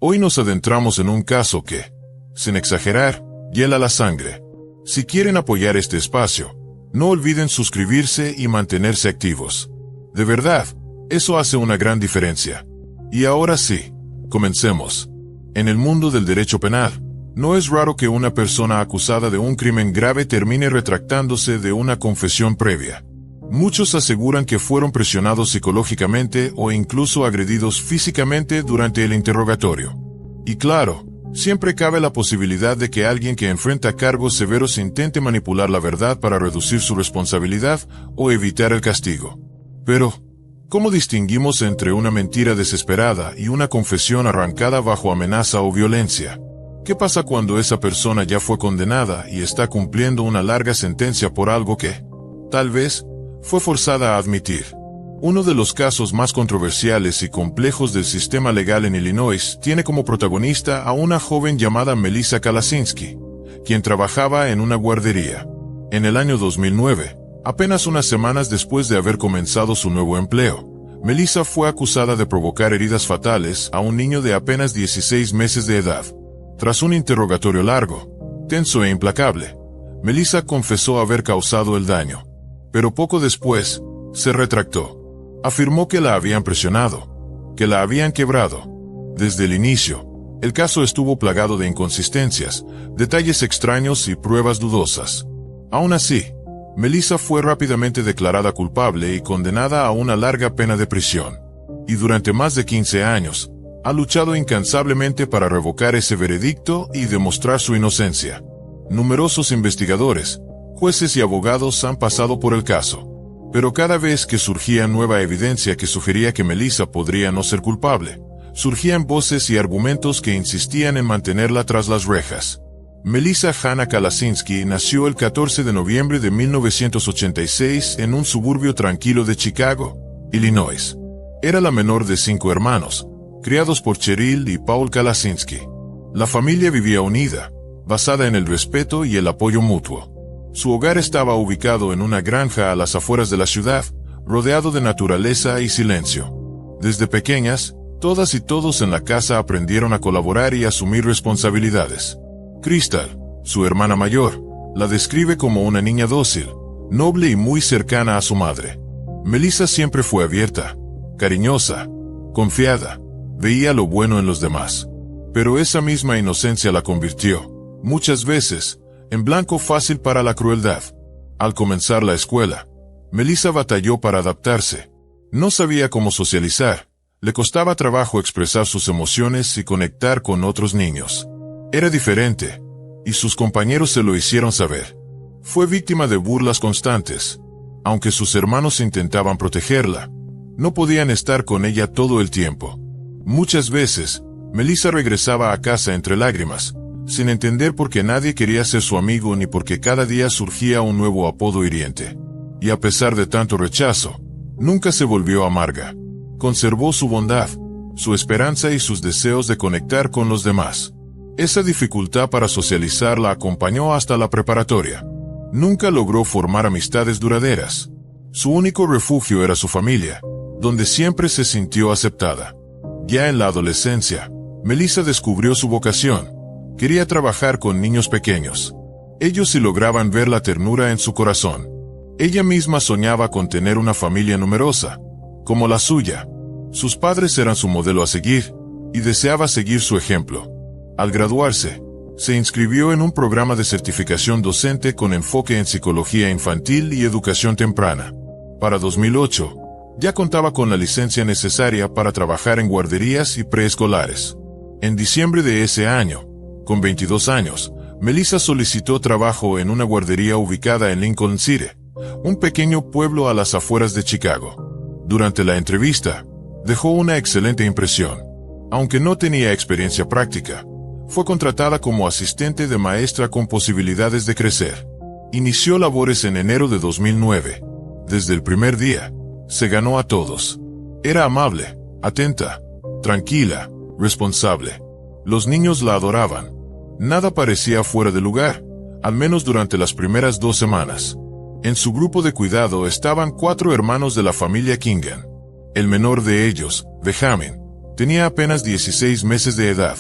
Hoy nos adentramos en un caso que, sin exagerar, hiela la sangre. Si quieren apoyar este espacio, no olviden suscribirse y mantenerse activos. De verdad, eso hace una gran diferencia. Y ahora sí, comencemos. En el mundo del derecho penal, no es raro que una persona acusada de un crimen grave termine retractándose de una confesión previa. Muchos aseguran que fueron presionados psicológicamente o incluso agredidos físicamente durante el interrogatorio. Y claro, siempre cabe la posibilidad de que alguien que enfrenta cargos severos intente manipular la verdad para reducir su responsabilidad o evitar el castigo. Pero, ¿cómo distinguimos entre una mentira desesperada y una confesión arrancada bajo amenaza o violencia? ¿Qué pasa cuando esa persona ya fue condenada y está cumpliendo una larga sentencia por algo que, tal vez, fue forzada a admitir? Uno de los casos más controversiales y complejos del sistema legal en Illinois tiene como protagonista a una joven llamada Melissa Kalasinski, quien trabajaba en una guardería. En el año 2009, apenas unas semanas después de haber comenzado su nuevo empleo, Melissa fue acusada de provocar heridas fatales a un niño de apenas 16 meses de edad. Tras un interrogatorio largo, tenso e implacable, Melissa confesó haber causado el daño. Pero poco después, se retractó. Afirmó que la habían presionado, que la habían quebrado. Desde el inicio, el caso estuvo plagado de inconsistencias, detalles extraños y pruebas dudosas. Aún así, Melissa fue rápidamente declarada culpable y condenada a una larga pena de prisión. Y durante más de 15 años, ha luchado incansablemente para revocar ese veredicto y demostrar su inocencia. Numerosos investigadores, jueces y abogados han pasado por el caso. Pero cada vez que surgía nueva evidencia que sugería que Melissa podría no ser culpable, surgían voces y argumentos que insistían en mantenerla tras las rejas. Melissa Hannah Kalasinski nació el 14 de noviembre de 1986 en un suburbio tranquilo de Chicago, Illinois. Era la menor de 5 hermanos, criados por Cheryl y Paul Kalasinski. La familia vivía unida, basada en el respeto y el apoyo mutuo. Su hogar estaba ubicado en una granja a las afueras de la ciudad, rodeado de naturaleza y silencio. Desde pequeñas, todas y todos en la casa aprendieron a colaborar y asumir responsabilidades. Crystal, su hermana mayor, la describe como una niña dócil, noble y muy cercana a su madre. Melissa siempre fue abierta, cariñosa, confiada, veía lo bueno en los demás. Pero esa misma inocencia la convirtió, muchas veces, en blanco fácil para la crueldad. Al comenzar la escuela, Melissa batalló para adaptarse. No sabía cómo socializar, le costaba trabajo expresar sus emociones y conectar con otros niños. Era diferente, y sus compañeros se lo hicieron saber. Fue víctima de burlas constantes. Aunque sus hermanos intentaban protegerla, no podían estar con ella todo el tiempo. Muchas veces, Melissa regresaba a casa entre lágrimas, sin entender por qué nadie quería ser su amigo ni por qué cada día surgía un nuevo apodo hiriente. Y a pesar de tanto rechazo, nunca se volvió amarga. Conservó su bondad, su esperanza y sus deseos de conectar con los demás. Esa dificultad para socializar la acompañó hasta la preparatoria. Nunca logró formar amistades duraderas. Su único refugio era su familia, donde siempre se sintió aceptada. Ya en la adolescencia, Melissa descubrió su vocación. Quería trabajar con niños pequeños. Ellos sí lograban ver la ternura en su corazón. Ella misma soñaba con tener una familia numerosa, como la suya. Sus padres eran su modelo a seguir, y deseaba seguir su ejemplo. Al graduarse, se inscribió en un programa de certificación docente con enfoque en psicología infantil y educación temprana. Para 2008, ya contaba con la licencia necesaria para trabajar en guarderías y preescolares. En diciembre de ese año, con 22 años, Melissa solicitó trabajo en una guardería ubicada en Lincoln City, un pequeño pueblo a las afueras de Chicago. Durante la entrevista, dejó una excelente impresión. Aunque no tenía experiencia práctica, fue contratada como asistente de maestra con posibilidades de crecer. Inició labores en enero de 2009. Desde el primer día, se ganó a todos. Era amable, atenta, tranquila, responsable. Los niños la adoraban. Nada parecía fuera de lugar, al menos durante las primeras 2 semanas. En su grupo de cuidado estaban 4 hermanos de la familia Kingan. El menor de ellos, Benjamin, Tenía apenas 16 meses de edad.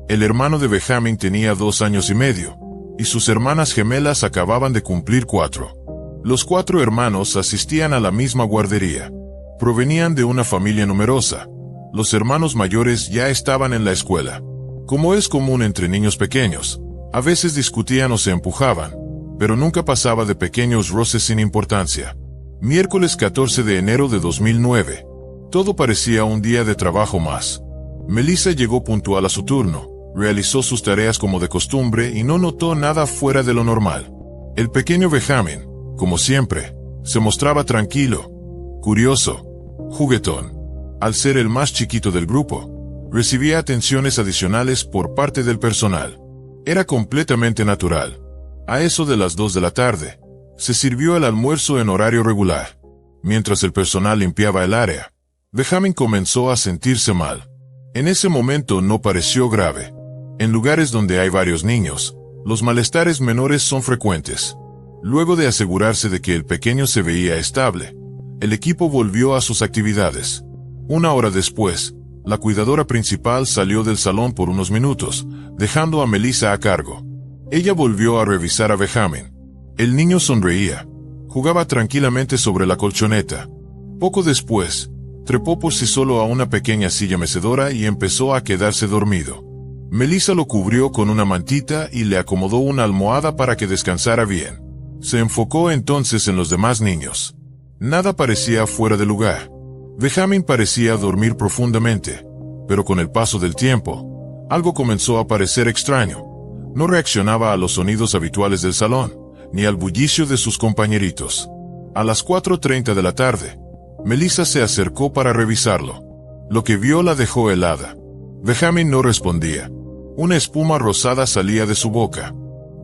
El hermano de Benjamin tenía 2 años y medio, y sus hermanas gemelas acababan de cumplir 4. Los 4 hermanos asistían a la misma guardería. Provenían de una familia numerosa. Los hermanos mayores ya estaban en la escuela. Como es común entre niños pequeños, a veces discutían o se empujaban, pero nunca pasaba de pequeños roces sin importancia. Miércoles 14 de enero de 2009. Todo parecía un día de trabajo más. Melissa llegó puntual a su turno, realizó sus tareas como de costumbre y no notó nada fuera de lo normal. El pequeño Benjamin, como siempre, se mostraba tranquilo, curioso, juguetón. Al ser el más chiquito del grupo, recibía atenciones adicionales por parte del personal. Era completamente natural. A eso de las 2 de la tarde, se sirvió el almuerzo en horario regular. Mientras el personal limpiaba el área, Benjamin comenzó a sentirse mal. En ese momento no pareció grave. En lugares donde hay varios niños, los malestares menores son frecuentes. Luego de asegurarse de que el pequeño se veía estable, el equipo volvió a sus actividades. 1 hora después, la cuidadora principal salió del salón por unos minutos, dejando a Melissa a cargo. Ella volvió a revisar a Benjamin. El niño sonreía. Jugaba tranquilamente sobre la colchoneta. Poco después, trepó por sí solo a una pequeña silla mecedora y empezó a quedarse dormido. Melissa lo cubrió con una mantita y le acomodó una almohada para que descansara bien. Se enfocó entonces en los demás niños. Nada parecía fuera de lugar. Benjamin parecía dormir profundamente, pero con el paso del tiempo, algo comenzó a parecer extraño. No reaccionaba a los sonidos habituales del salón, ni al bullicio de sus compañeritos. A las 4:30 de la tarde, Melissa se acercó para revisarlo. Lo que vio la dejó helada. Benjamin no respondía. Una espuma rosada salía de su boca.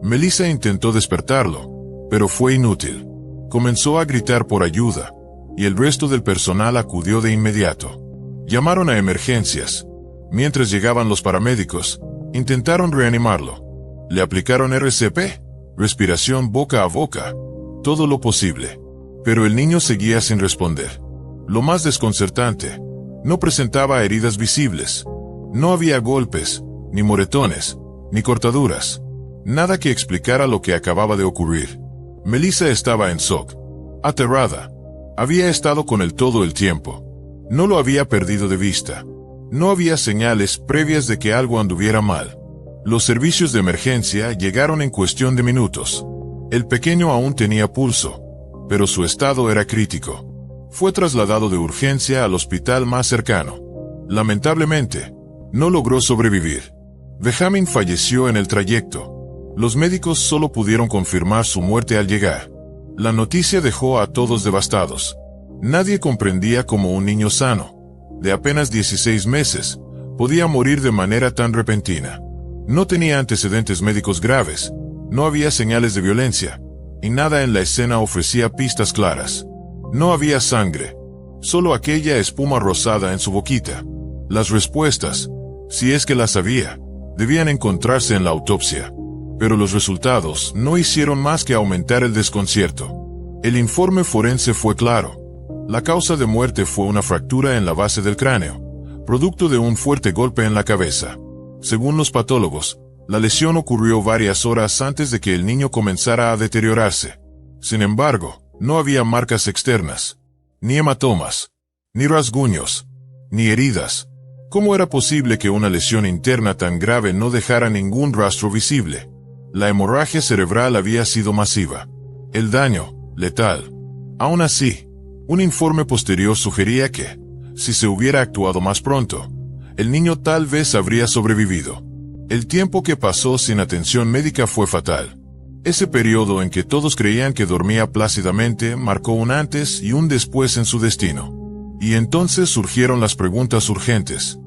Melissa intentó despertarlo, pero fue inútil. Comenzó a gritar por ayuda, y el resto del personal acudió de inmediato. Llamaron a emergencias. Mientras llegaban los paramédicos, intentaron reanimarlo. Le aplicaron RCP, respiración boca a boca, todo lo posible. Pero el niño seguía sin responder. Lo más desconcertante, no presentaba heridas visibles. No había golpes, ni moretones, ni cortaduras. Nada que explicara lo que acababa de ocurrir. Melissa estaba en shock, aterrada. Había estado con él todo el tiempo. No lo había perdido de vista. No había señales previas de que algo anduviera mal. Los servicios de emergencia llegaron en cuestión de minutos. El pequeño aún tenía pulso, pero su estado era crítico. Fue trasladado de urgencia al hospital más cercano. Lamentablemente, no logró sobrevivir. Benjamin falleció en el trayecto. Los médicos solo pudieron confirmar su muerte al llegar. La noticia dejó a todos devastados. Nadie comprendía cómo un niño sano, de apenas 16 meses, podía morir de manera tan repentina. No tenía antecedentes médicos graves, no había señales de violencia, y nada en la escena ofrecía pistas claras. No había sangre, solo aquella espuma rosada en su boquita. Las respuestas, si es que las había, debían encontrarse en la autopsia. Pero los resultados no hicieron más que aumentar el desconcierto. El informe forense fue claro. La causa de muerte fue una fractura en la base del cráneo, producto de un fuerte golpe en la cabeza. Según los patólogos, la lesión ocurrió varias horas antes de que el niño comenzara a deteriorarse. Sin embargo, no había marcas externas, ni hematomas, ni rasguños, ni heridas. ¿Cómo era posible que una lesión interna tan grave no dejara ningún rastro visible? La hemorragia cerebral había sido masiva. El daño, letal. Aún así, un informe posterior sugería que, si se hubiera actuado más pronto, el niño tal vez habría sobrevivido. El tiempo que pasó sin atención médica fue fatal. Ese periodo en que todos creían que dormía plácidamente marcó un antes y un después en su destino. Y entonces surgieron las preguntas urgentes.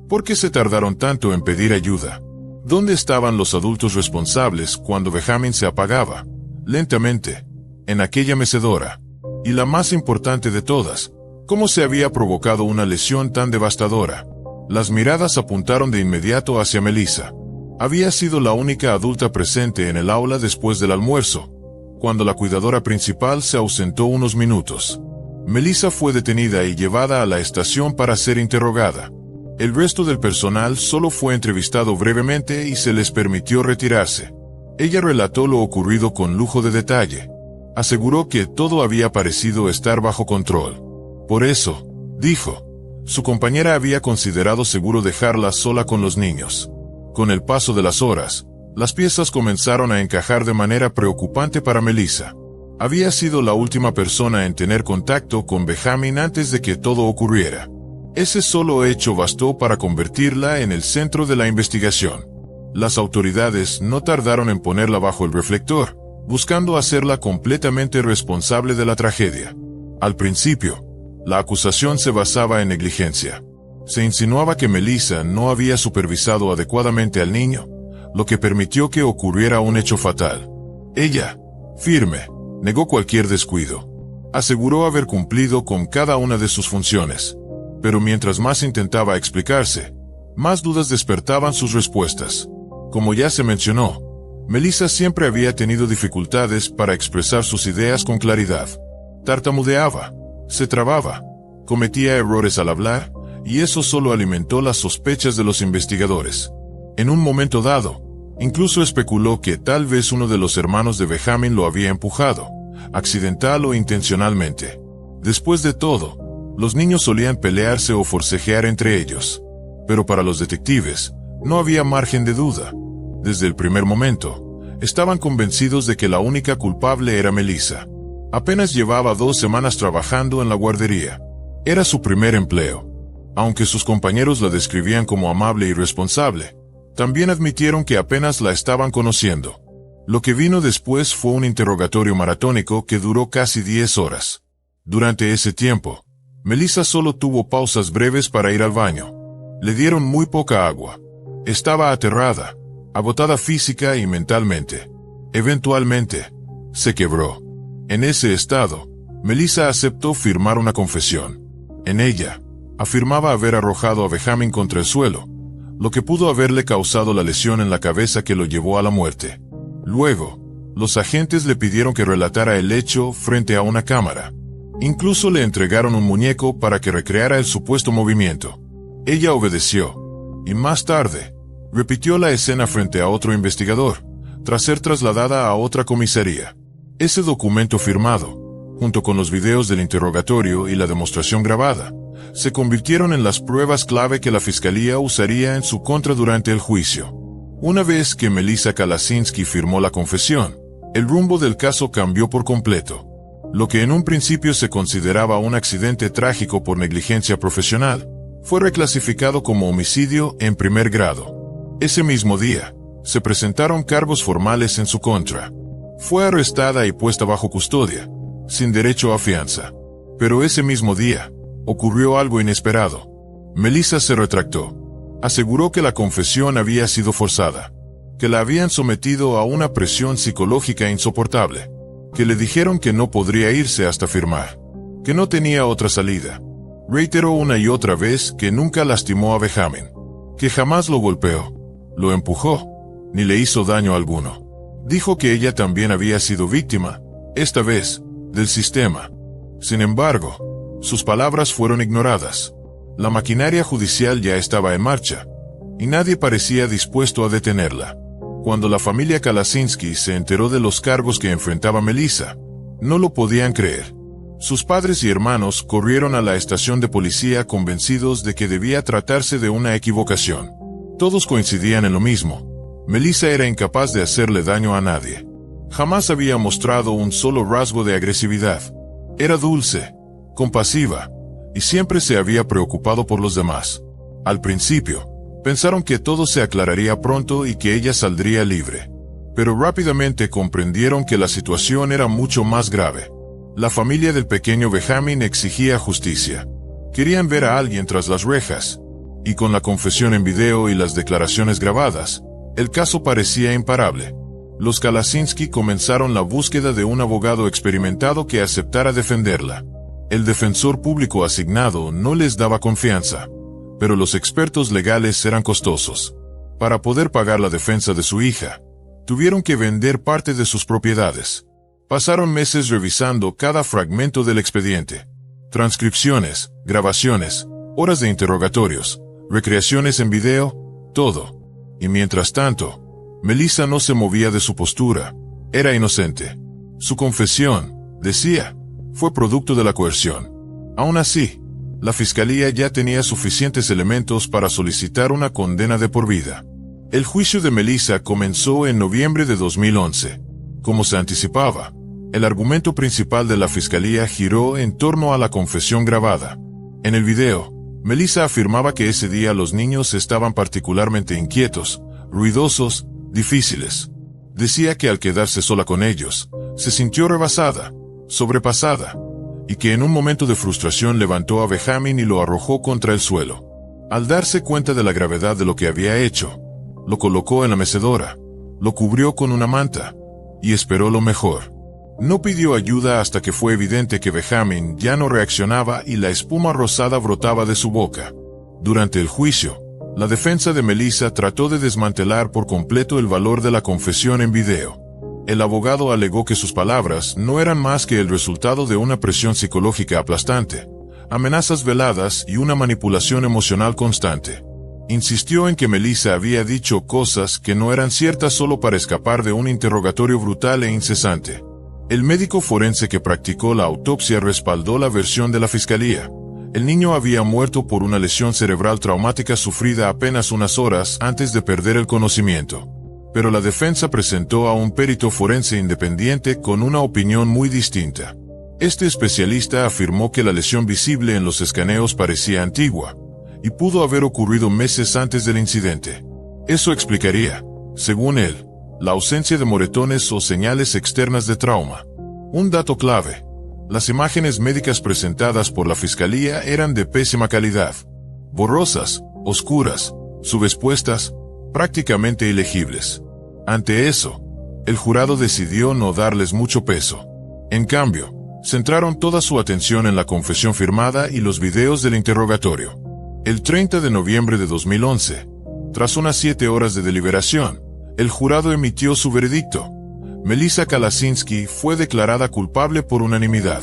¿Por qué se tardaron tanto en pedir ayuda? ¿Dónde estaban los adultos responsables cuando Benjamin se apagaba, lentamente, en aquella mecedora? Y la más importante de todas, ¿cómo se había provocado una lesión tan devastadora? Las miradas apuntaron de inmediato hacia Melissa. Había sido la única adulta presente en el aula después del almuerzo, cuando la cuidadora principal se ausentó unos minutos. Melissa fue detenida y llevada a la estación para ser interrogada. El resto del personal solo fue entrevistado brevemente y se les permitió retirarse. Ella relató lo ocurrido con lujo de detalle. Aseguró que todo había parecido estar bajo control. Por eso, dijo, su compañera había considerado seguro dejarla sola con los niños. Con el paso de las horas, las piezas comenzaron a encajar de manera preocupante para Melissa. Había sido la última persona en tener contacto con Benjamin antes de que todo ocurriera. Ese solo hecho bastó para convertirla en el centro de la investigación. Las autoridades no tardaron en ponerla bajo el reflector, buscando hacerla completamente responsable de la tragedia. Al principio, la acusación se basaba en negligencia. Se insinuaba que Melissa no había supervisado adecuadamente al niño, lo que permitió que ocurriera un hecho fatal. Ella, firme, negó cualquier descuido. Aseguró haber cumplido con cada una de sus funciones. Pero mientras más intentaba explicarse, más dudas despertaban sus respuestas. Como ya se mencionó, Melissa siempre había tenido dificultades para expresar sus ideas con claridad. Tartamudeaba, se trababa, cometía errores al hablar, y eso solo alimentó las sospechas de los investigadores. En un momento dado, incluso especuló que tal vez uno de los hermanos de Benjamin lo había empujado, accidental o intencionalmente. Después de todo, los niños solían pelearse o forcejear entre ellos. Pero para los detectives, no había margen de duda. Desde el primer momento, estaban convencidos de que la única culpable era Melissa. Apenas llevaba 2 semanas trabajando en la guardería. Era su primer empleo. Aunque sus compañeros la describían como amable y responsable, también admitieron que apenas la estaban conociendo. Lo que vino después fue un interrogatorio maratónico que duró casi 10 horas. Durante ese tiempo, Melissa solo tuvo pausas breves para ir al baño. Le dieron muy poca agua. Estaba aterrada, agotada física y mentalmente. Eventualmente, se quebró. En ese estado, Melissa aceptó firmar una confesión. En ella, afirmaba haber arrojado a Benjamin contra el suelo, lo que pudo haberle causado la lesión en la cabeza que lo llevó a la muerte. Luego, los agentes le pidieron que relatara el hecho frente a una cámara. Incluso le entregaron un muñeco para que recreara el supuesto movimiento. Ella obedeció, y más tarde, repitió la escena frente a otro investigador, tras ser trasladada a otra comisaría. Ese documento firmado, junto con los videos del interrogatorio y la demostración grabada, se convirtieron en las pruebas clave que la fiscalía usaría en su contra durante el juicio. Una vez que Melissa Kalasinski firmó la confesión, el rumbo del caso cambió por completo. Lo que en un principio se consideraba un accidente trágico por negligencia profesional, fue reclasificado como homicidio en primer grado. Ese mismo día, se presentaron cargos formales en su contra. Fue arrestada y puesta bajo custodia, sin derecho a fianza. Pero ese mismo día, ocurrió algo inesperado. Melissa se retractó. Aseguró que la confesión había sido forzada, que la habían sometido a una presión psicológica insoportable, que le dijeron que no podría irse hasta firmar, que no tenía otra salida. Reiteró una y otra vez que nunca lastimó a Benjamin, que jamás lo golpeó, lo empujó, ni le hizo daño alguno. Dijo que ella también había sido víctima, esta vez, del sistema. Sin embargo, sus palabras fueron ignoradas. La maquinaria judicial ya estaba en marcha, y nadie parecía dispuesto a detenerla. Cuando la familia Kalasinski se enteró de los cargos que enfrentaba Melissa, no lo podían creer. Sus padres y hermanos corrieron a la estación de policía convencidos de que debía tratarse de una equivocación. Todos coincidían en lo mismo. Melissa era incapaz de hacerle daño a nadie. Jamás había mostrado un solo rasgo de agresividad. Era dulce, compasiva, y siempre se había preocupado por los demás. Al principio, pensaron que todo se aclararía pronto y que ella saldría libre. Pero rápidamente comprendieron que la situación era mucho más grave. La familia del pequeño Benjamin exigía justicia. Querían ver a alguien tras las rejas. Y con la confesión en video y las declaraciones grabadas, el caso parecía imparable. Los Kalasinski comenzaron la búsqueda de un abogado experimentado que aceptara defenderla. El defensor público asignado no les daba confianza, pero los expertos legales eran costosos. Para poder pagar la defensa de su hija, tuvieron que vender parte de sus propiedades. Pasaron meses revisando cada fragmento del expediente. Transcripciones, grabaciones, horas de interrogatorios, recreaciones en video, todo. Y mientras tanto, Melissa no se movía de su postura. Era inocente. Su confesión, decía, fue producto de la coerción. Aún así, la fiscalía ya tenía suficientes elementos para solicitar una condena de por vida. El juicio de Melissa comenzó en noviembre de 2011. Como se anticipaba, el argumento principal de la fiscalía giró en torno a la confesión grabada. En el video, Melissa afirmaba que ese día los niños estaban particularmente inquietos, ruidosos, difíciles. Decía que al quedarse sola con ellos, se sintió rebasada, sobrepasada, y que en un momento de frustración levantó a Benjamin y lo arrojó contra el suelo. Al darse cuenta de la gravedad de lo que había hecho, lo colocó en la mecedora, lo cubrió con una manta, y esperó lo mejor. No pidió ayuda hasta que fue evidente que Benjamin ya no reaccionaba y la espuma rosada brotaba de su boca. Durante el juicio, la defensa de Melissa trató de desmantelar por completo el valor de la confesión en video. El abogado alegó que sus palabras no eran más que el resultado de una presión psicológica aplastante, amenazas veladas y una manipulación emocional constante. Insistió en que Melissa había dicho cosas que no eran ciertas solo para escapar de un interrogatorio brutal e incesante. El médico forense que practicó la autopsia respaldó la versión de la fiscalía. El niño había muerto por una lesión cerebral traumática sufrida apenas unas horas antes de perder el conocimiento. Pero la defensa presentó a un perito forense independiente con una opinión muy distinta. Este especialista afirmó que la lesión visible en los escaneos parecía antigua, y pudo haber ocurrido meses antes del incidente. Eso explicaría, según él, la ausencia de moretones o señales externas de trauma. Un dato clave: las imágenes médicas presentadas por la fiscalía eran de pésima calidad. Borrosas, oscuras, subexpuestas, prácticamente ilegibles. Ante eso, el jurado decidió no darles mucho peso. En cambio, centraron toda su atención en la confesión firmada y los videos del interrogatorio. El 30 de noviembre de 2011, tras unas 7 horas de deliberación, el jurado emitió su veredicto. Melissa Kalasinski fue declarada culpable por unanimidad.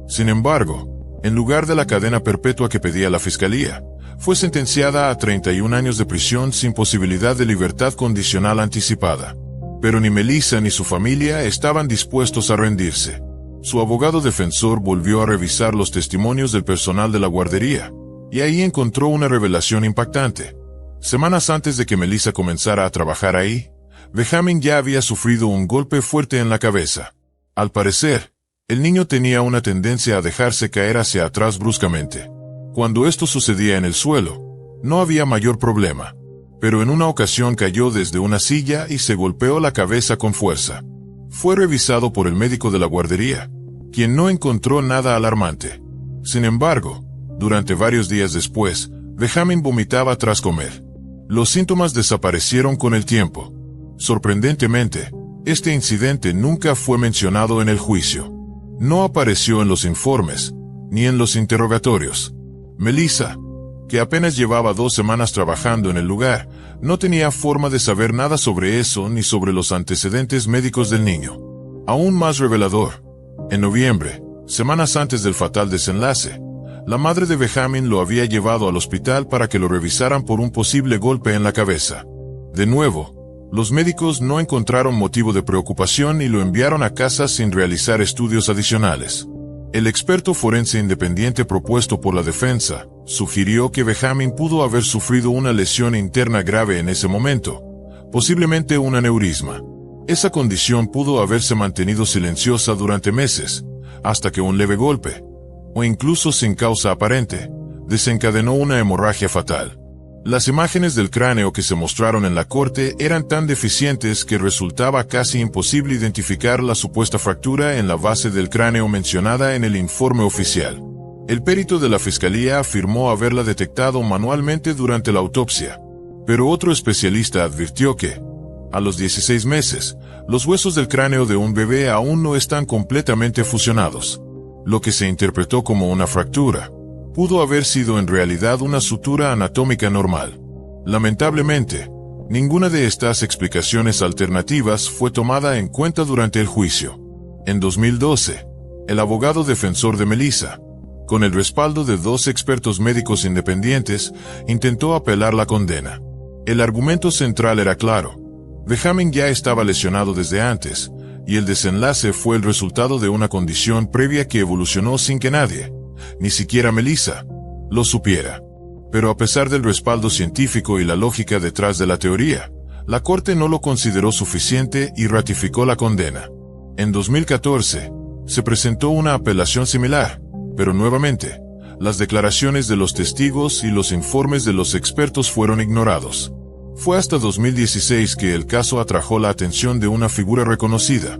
Sin embargo, en lugar de la cadena perpetua que pedía la fiscalía, fue sentenciada a 31 años de prisión sin posibilidad de libertad condicional anticipada. Pero ni Melissa ni su familia estaban dispuestos a rendirse. Su abogado defensor volvió a revisar los testimonios del personal de la guardería, y ahí encontró una revelación impactante. Semanas antes de que Melissa comenzara a trabajar ahí, Benjamin ya había sufrido un golpe fuerte en la cabeza. Al parecer, el niño tenía una tendencia a dejarse caer hacia atrás bruscamente. Cuando esto sucedía en el suelo, no había mayor problema. Pero en una ocasión cayó desde una silla y se golpeó la cabeza con fuerza. Fue revisado por el médico de la guardería, quien no encontró nada alarmante. Sin embargo, durante varios días después, Benjamin vomitaba tras comer. Los síntomas desaparecieron con el tiempo. Sorprendentemente, este incidente nunca fue mencionado en el juicio. No apareció en los informes, ni en los interrogatorios. Melissa, que apenas llevaba 2 semanas trabajando en el lugar, no tenía forma de saber nada sobre eso ni sobre los antecedentes médicos del niño. Aún más revelador, en noviembre, semanas antes del fatal desenlace, la madre de Benjamin lo había llevado al hospital para que lo revisaran por un posible golpe en la cabeza. De nuevo, los médicos no encontraron motivo de preocupación y lo enviaron a casa sin realizar estudios adicionales. El experto forense independiente propuesto por la defensa sugirió que Benjamin pudo haber sufrido una lesión interna grave en ese momento, posiblemente un aneurisma. Esa condición pudo haberse mantenido silenciosa durante meses, hasta que un leve golpe, o incluso sin causa aparente, desencadenó una hemorragia fatal. Las imágenes del cráneo que se mostraron en la corte eran tan deficientes que resultaba casi imposible identificar la supuesta fractura en la base del cráneo mencionada en el informe oficial. El perito de la fiscalía afirmó haberla detectado manualmente durante la autopsia, pero otro especialista advirtió que, a los 16 meses, los huesos del cráneo de un bebé aún no están completamente fusionados. Lo que se interpretó como una fractura pudo haber sido en realidad una sutura anatómica normal. Lamentablemente, ninguna de estas explicaciones alternativas fue tomada en cuenta durante el juicio. En 2012, el abogado defensor de Melissa, Con el respaldo de 2 expertos médicos independientes, intentó apelar la condena. El argumento central era claro. Behamen ya estaba lesionado desde antes, y el desenlace fue el resultado de una condición previa que evolucionó sin que nadie, ni siquiera Melissa, lo supiera. Pero a pesar del respaldo científico y la lógica detrás de la teoría, la Corte no lo consideró suficiente y ratificó la condena. En 2014, se presentó una apelación similar, pero nuevamente, las declaraciones de los testigos y los informes de los expertos fueron ignorados. Fue hasta 2016 que el caso atrajo la atención de una figura reconocida,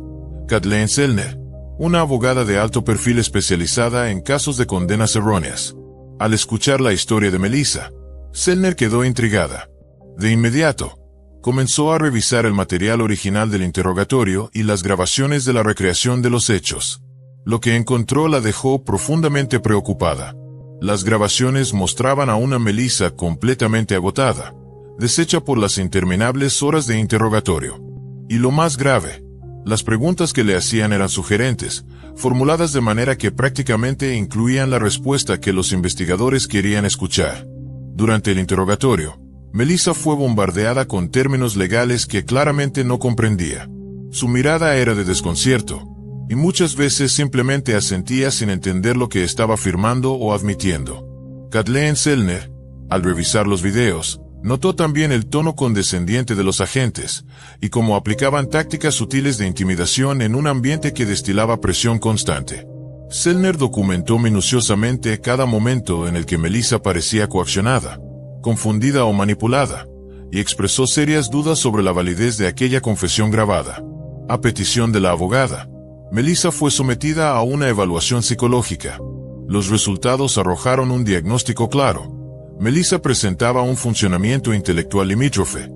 Kathleen Zellner, una abogada de alto perfil especializada en casos de condenas erróneas. Al escuchar la historia de Melissa, Zellner quedó intrigada. De inmediato, comenzó a revisar el material original del interrogatorio y las grabaciones de la recreación de los hechos. Lo que encontró la dejó profundamente preocupada. Las grabaciones mostraban a una Melissa completamente agotada, deshecha por las interminables horas de interrogatorio. Y lo más grave, las preguntas que le hacían eran sugerentes, formuladas de manera que prácticamente incluían la respuesta que los investigadores querían escuchar. Durante el interrogatorio, Melissa fue bombardeada con términos legales que claramente no comprendía. Su mirada era de desconcierto, y muchas veces simplemente asentía sin entender lo que estaba afirmando o admitiendo. Kathleen Zellner, al revisar los videos, notó también el tono condescendiente de los agentes, y cómo aplicaban tácticas sutiles de intimidación en un ambiente que destilaba presión constante. Zellner documentó minuciosamente cada momento en el que Melissa parecía coaccionada, confundida o manipulada, y expresó serias dudas sobre la validez de aquella confesión grabada. A petición de la abogada, Melissa fue sometida a una evaluación psicológica. Los resultados arrojaron un diagnóstico claro. Melissa presentaba un funcionamiento intelectual limítrofe,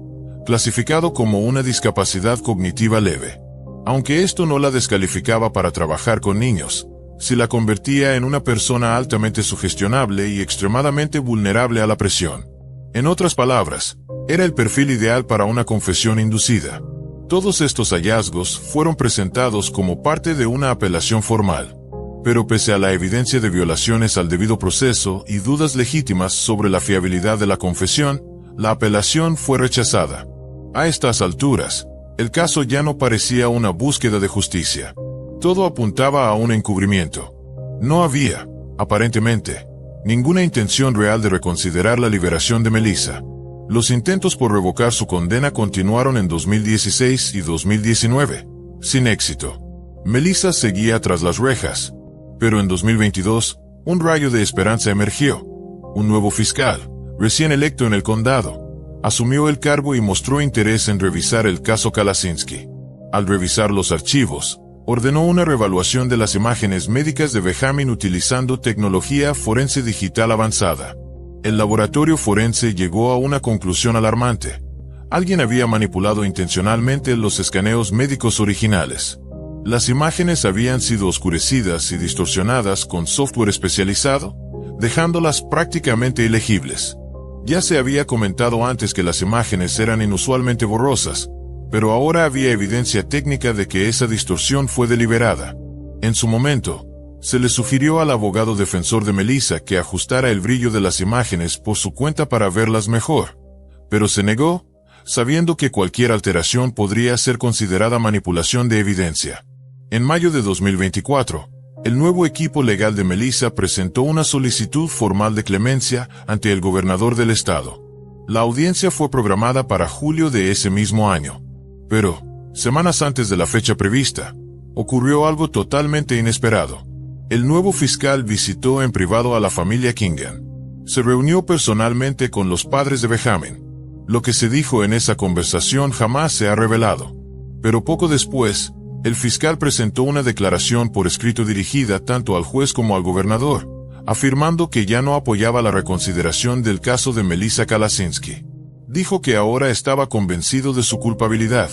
clasificado como una discapacidad cognitiva leve. Aunque esto no la descalificaba para trabajar con niños, sí la convertía en una persona altamente sugestionable y extremadamente vulnerable a la presión. En otras palabras, era el perfil ideal para una confesión inducida. Todos estos hallazgos fueron presentados como parte de una apelación formal. Pero pese a la evidencia de violaciones al debido proceso y dudas legítimas sobre la fiabilidad de la confesión, la apelación fue rechazada. A estas alturas, el caso ya no parecía una búsqueda de justicia. Todo apuntaba a un encubrimiento. No había, aparentemente, ninguna intención real de reconsiderar la liberación de Melissa. Los intentos por revocar su condena continuaron en 2016 y 2019, sin éxito. Melissa seguía tras las rejas. Pero en 2022, un rayo de esperanza emergió. Un nuevo fiscal, recién electo en el condado, asumió el cargo y mostró interés en revisar el caso Kalasinski. Al revisar los archivos, ordenó una reevaluación de las imágenes médicas de Behamen utilizando tecnología forense digital avanzada. El laboratorio forense llegó a una conclusión alarmante. Alguien había manipulado intencionalmente los escaneos médicos originales. Las imágenes habían sido oscurecidas y distorsionadas con software especializado, dejándolas prácticamente ilegibles. Ya se había comentado antes que las imágenes eran inusualmente borrosas, pero ahora había evidencia técnica de que esa distorsión fue deliberada. En su momento, se le sugirió al abogado defensor de Melissa que ajustara el brillo de las imágenes por su cuenta para verlas mejor, pero se negó, sabiendo que cualquier alteración podría ser considerada manipulación de evidencia. En mayo de 2024, el nuevo equipo legal de Melissa presentó una solicitud formal de clemencia ante el gobernador del estado. La audiencia fue programada para julio de ese mismo año. Pero, semanas antes de la fecha prevista, ocurrió algo totalmente inesperado. El nuevo fiscal visitó en privado a la familia Kinghan. Se reunió personalmente con los padres de Behamen. Lo que se dijo en esa conversación jamás se ha revelado. Pero poco después, el fiscal presentó una declaración por escrito dirigida tanto al juez como al gobernador, afirmando que ya no apoyaba la reconsideración del caso de Melissa Kalasinski. Dijo que ahora estaba convencido de su culpabilidad.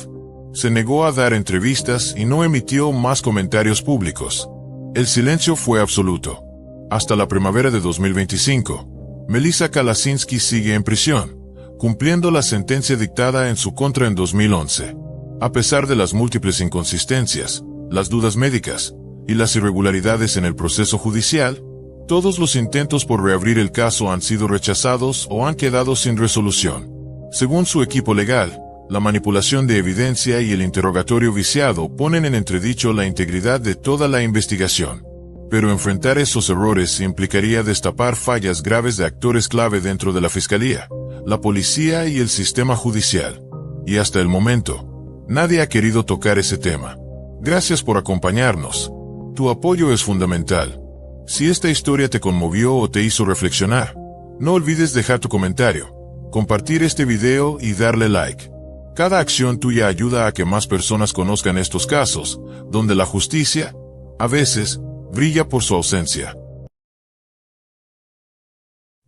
Se negó a dar entrevistas y no emitió más comentarios públicos. El silencio fue absoluto. Hasta la primavera de 2025, Melissa Kalasinski sigue en prisión, cumpliendo la sentencia dictada en su contra en 2011. A pesar de las múltiples inconsistencias, las dudas médicas y las irregularidades en el proceso judicial, Todos los intentos por reabrir el caso han sido rechazados o han quedado sin resolución. Según su equipo legal, la manipulación de evidencia y el interrogatorio viciado ponen en entredicho la integridad de toda la investigación. Pero enfrentar esos errores implicaría destapar fallas graves de actores clave dentro de la Fiscalía, la policía y el sistema judicial. Y hasta el momento, nadie ha querido tocar ese tema. Gracias por acompañarnos. Tu apoyo es fundamental. Si esta historia te conmovió o te hizo reflexionar, no olvides dejar tu comentario, compartir este video y darle like. Cada acción tuya ayuda a que más personas conozcan estos casos, donde la justicia, a veces, brilla por su ausencia.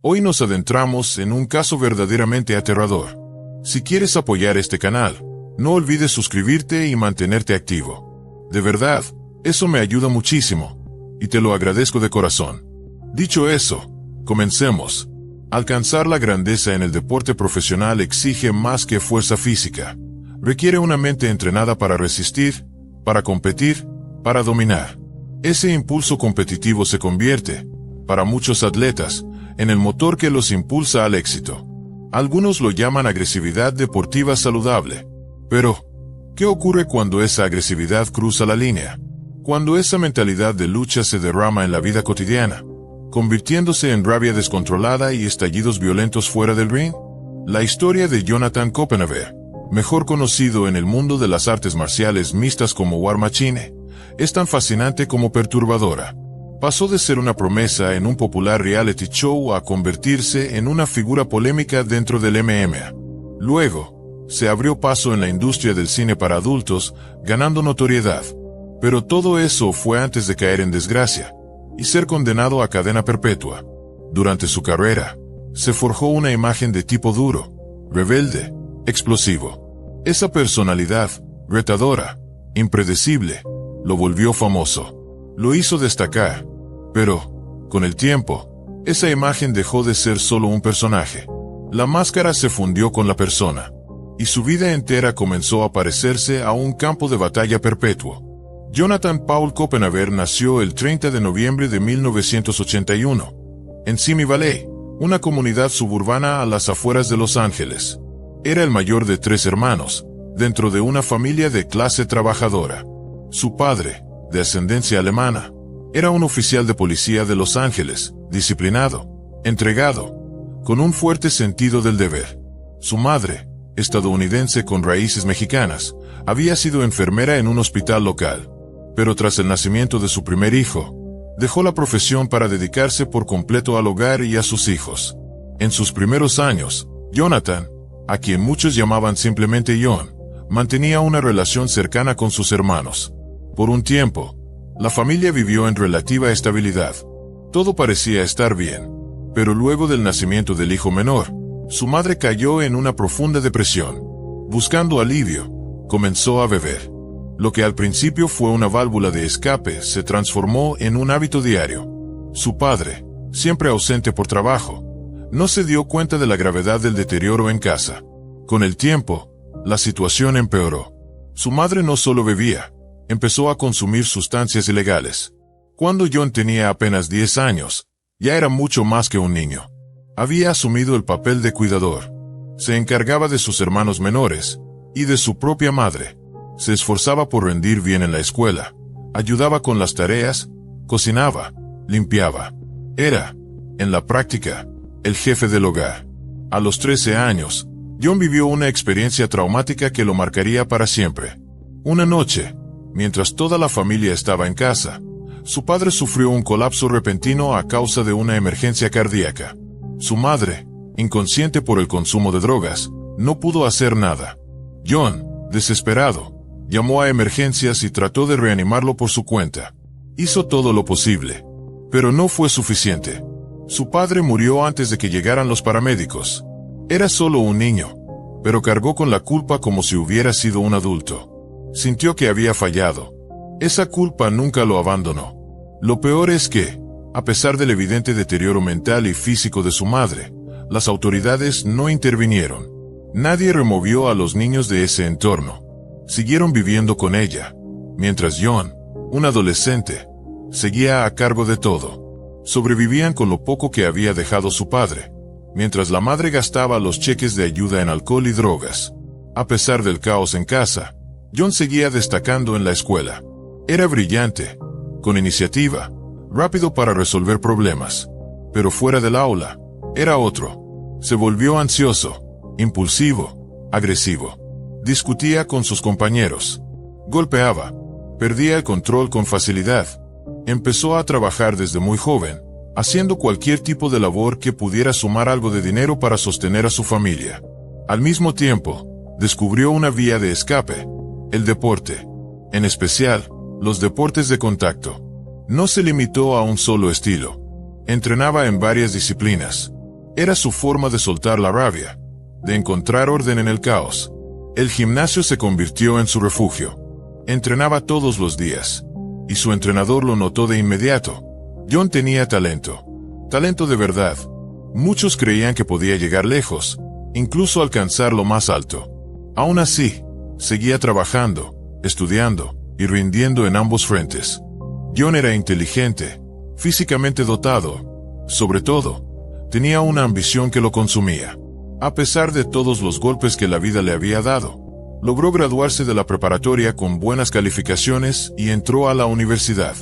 Hoy nos adentramos en un caso verdaderamente aterrador. Si quieres apoyar este canal, no olvides suscribirte y mantenerte activo. De verdad, eso me ayuda muchísimo, y te lo agradezco de corazón. Dicho eso, comencemos. Alcanzar la grandeza en el deporte profesional exige más que fuerza física. Requiere una mente entrenada para resistir, para competir, para dominar. Ese impulso competitivo se convierte, para muchos atletas, en el motor que los impulsa al éxito. Algunos lo llaman agresividad deportiva saludable. Pero, ¿qué ocurre cuando esa agresividad cruza la línea? Cuando esa mentalidad de lucha se derrama en la vida cotidiana, convirtiéndose en rabia descontrolada y estallidos violentos fuera del ring. La historia de Jonathan Copenhaver, mejor conocido en el mundo de las artes marciales mixtas como War Machine, es tan fascinante como perturbadora. Pasó de ser una promesa en un popular reality show a convertirse en una figura polémica dentro del MMA. Luego, se abrió paso en la industria del cine para adultos, ganando notoriedad. Pero todo eso fue antes de caer en desgracia y ser condenado a cadena perpetua. Durante su carrera, se forjó una imagen de tipo duro, rebelde, explosivo. Esa personalidad, retadora, impredecible, lo volvió famoso. Lo hizo destacar. Pero, con el tiempo, esa imagen dejó de ser solo un personaje. La máscara se fundió con la persona, y su vida entera comenzó a parecerse a un campo de batalla perpetuo. Jonathan Paul Copenhaver nació el 30 de noviembre de 1981, en Simi Valley, una comunidad suburbana a las afueras de Los Ángeles. Era el mayor de 3 hermanos, dentro de una familia de clase trabajadora. Su padre, de ascendencia alemana, era un oficial de policía de Los Ángeles, disciplinado, entregado, con un fuerte sentido del deber. Su madre, estadounidense con raíces mexicanas, había sido enfermera en un hospital local. Pero tras el nacimiento de su primer hijo, dejó la profesión para dedicarse por completo al hogar y a sus hijos. En sus primeros años, Jonathan, a quien muchos llamaban simplemente John, mantenía una relación cercana con sus hermanos. Por un tiempo, la familia vivió en relativa estabilidad. Todo parecía estar bien. Pero luego del nacimiento del hijo menor, su madre cayó en una profunda depresión. Buscando alivio, comenzó a beber. Lo que al principio fue una válvula de escape se transformó en un hábito diario. Su padre, siempre ausente por trabajo, no se dio cuenta de la gravedad del deterioro en casa. Con el tiempo, la situación empeoró. Su madre no solo bebía, empezó a consumir sustancias ilegales. Cuando John tenía apenas 10 años, ya era mucho más que un niño. Había asumido el papel de cuidador. Se encargaba de sus hermanos menores y de su propia madre. Se esforzaba por rendir bien en la escuela, ayudaba con las tareas, cocinaba, limpiaba. Era, en la práctica, el jefe del hogar. A los 13 años, John vivió una experiencia traumática que lo marcaría para siempre. Una noche, mientras toda la familia estaba en casa, su padre sufrió un colapso repentino a causa de una emergencia cardíaca. Su madre, inconsciente por el consumo de drogas, no pudo hacer nada. John, desesperado, llamó a emergencias y trató de reanimarlo por su cuenta. Hizo todo lo posible, pero no fue suficiente. Su padre murió antes de que llegaran los paramédicos. Era solo un niño, pero cargó con la culpa como si hubiera sido un adulto. Sintió que había fallado. Esa culpa nunca lo abandonó. Lo peor es que, a pesar del evidente deterioro mental y físico de su madre, las autoridades no intervinieron. Nadie removió a los niños de ese entorno. Siguieron viviendo con ella, mientras John, un adolescente, seguía a cargo de todo. Sobrevivían con lo poco que había dejado su padre, mientras la madre gastaba los cheques de ayuda en alcohol y drogas. A pesar del caos en casa, John seguía destacando en la escuela. Era brillante, con iniciativa, rápido para resolver problemas. Pero fuera del aula, era otro. Se volvió ansioso, impulsivo, agresivo. Discutía con sus compañeros. Golpeaba. Perdía el control con facilidad. Empezó a trabajar desde muy joven, haciendo cualquier tipo de labor que pudiera sumar algo de dinero para sostener a su familia. Al mismo tiempo, descubrió una vía de escape: el deporte. En especial, los deportes de contacto. No se limitó a un solo estilo. Entrenaba en varias disciplinas. Era su forma de soltar la rabia, de encontrar orden en el caos. El gimnasio se convirtió en su refugio. Entrenaba todos los días, y su entrenador lo notó de inmediato. John tenía talento. Talento de verdad. Muchos creían que podía llegar lejos, incluso alcanzar lo más alto. Aún así, seguía trabajando, estudiando y rindiendo en ambos frentes. John era inteligente, físicamente dotado. Sobre todo, tenía una ambición que lo consumía. A pesar de todos los golpes que la vida le había dado, logró graduarse de la preparatoria con buenas calificaciones y entró a la universidad.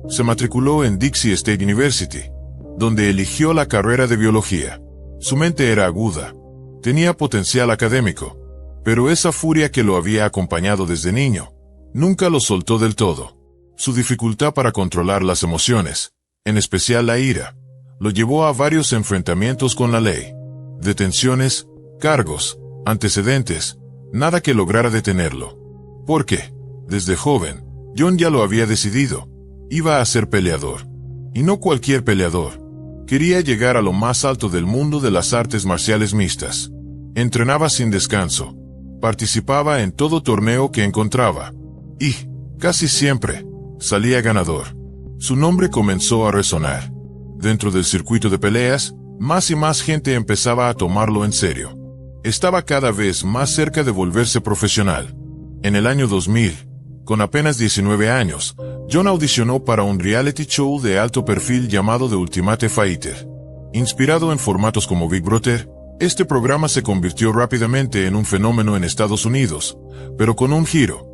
Se matriculó en Dixie State University, donde eligió la carrera de biología. Su mente era aguda, tenía potencial académico, pero esa furia que lo había acompañado desde niño, nunca lo soltó del todo. Su dificultad para controlar las emociones, en especial la ira, lo llevó a varios enfrentamientos con la ley. Detenciones, cargos, antecedentes, nada que lograra detenerlo. Porque, desde joven, John ya lo había decidido. Iba a ser peleador. Y no cualquier peleador. Quería llegar a lo más alto del mundo de las artes marciales mixtas. Entrenaba sin descanso. Participaba en todo torneo que encontraba. Y, casi siempre, salía ganador. Su nombre comenzó a resonar. Dentro del circuito de peleas, más y más gente empezaba a tomarlo en serio. Estaba cada vez más cerca de volverse profesional. En el año 2000, con apenas 19 años, John audicionó para un reality show de alto perfil llamado The Ultimate Fighter. Inspirado en formatos como Big Brother, este programa se convirtió rápidamente en un fenómeno en Estados Unidos, pero con un giro.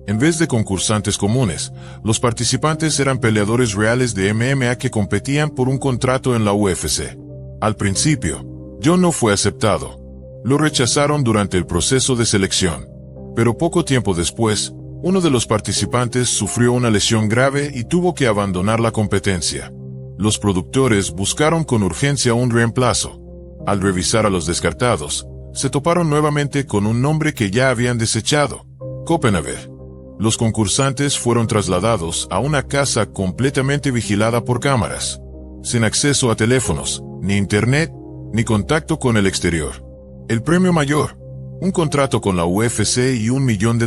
En vez de concursantes comunes, los participantes eran peleadores reales de MMA que competían por un contrato en la UFC. Al principio, John no fue aceptado. Lo rechazaron durante el proceso de selección. Pero poco tiempo después, uno de los participantes sufrió una lesión grave y tuvo que abandonar la competencia. Los productores buscaron con urgencia un reemplazo. Al revisar a los descartados, se toparon nuevamente con un nombre que ya habían desechado: Copenhaver. Los concursantes fueron trasladados a una casa completamente vigilada por cámaras, sin acceso a teléfonos, ni internet, ni contacto con el exterior. El premio mayor: un contrato con la UFC y $1 millón.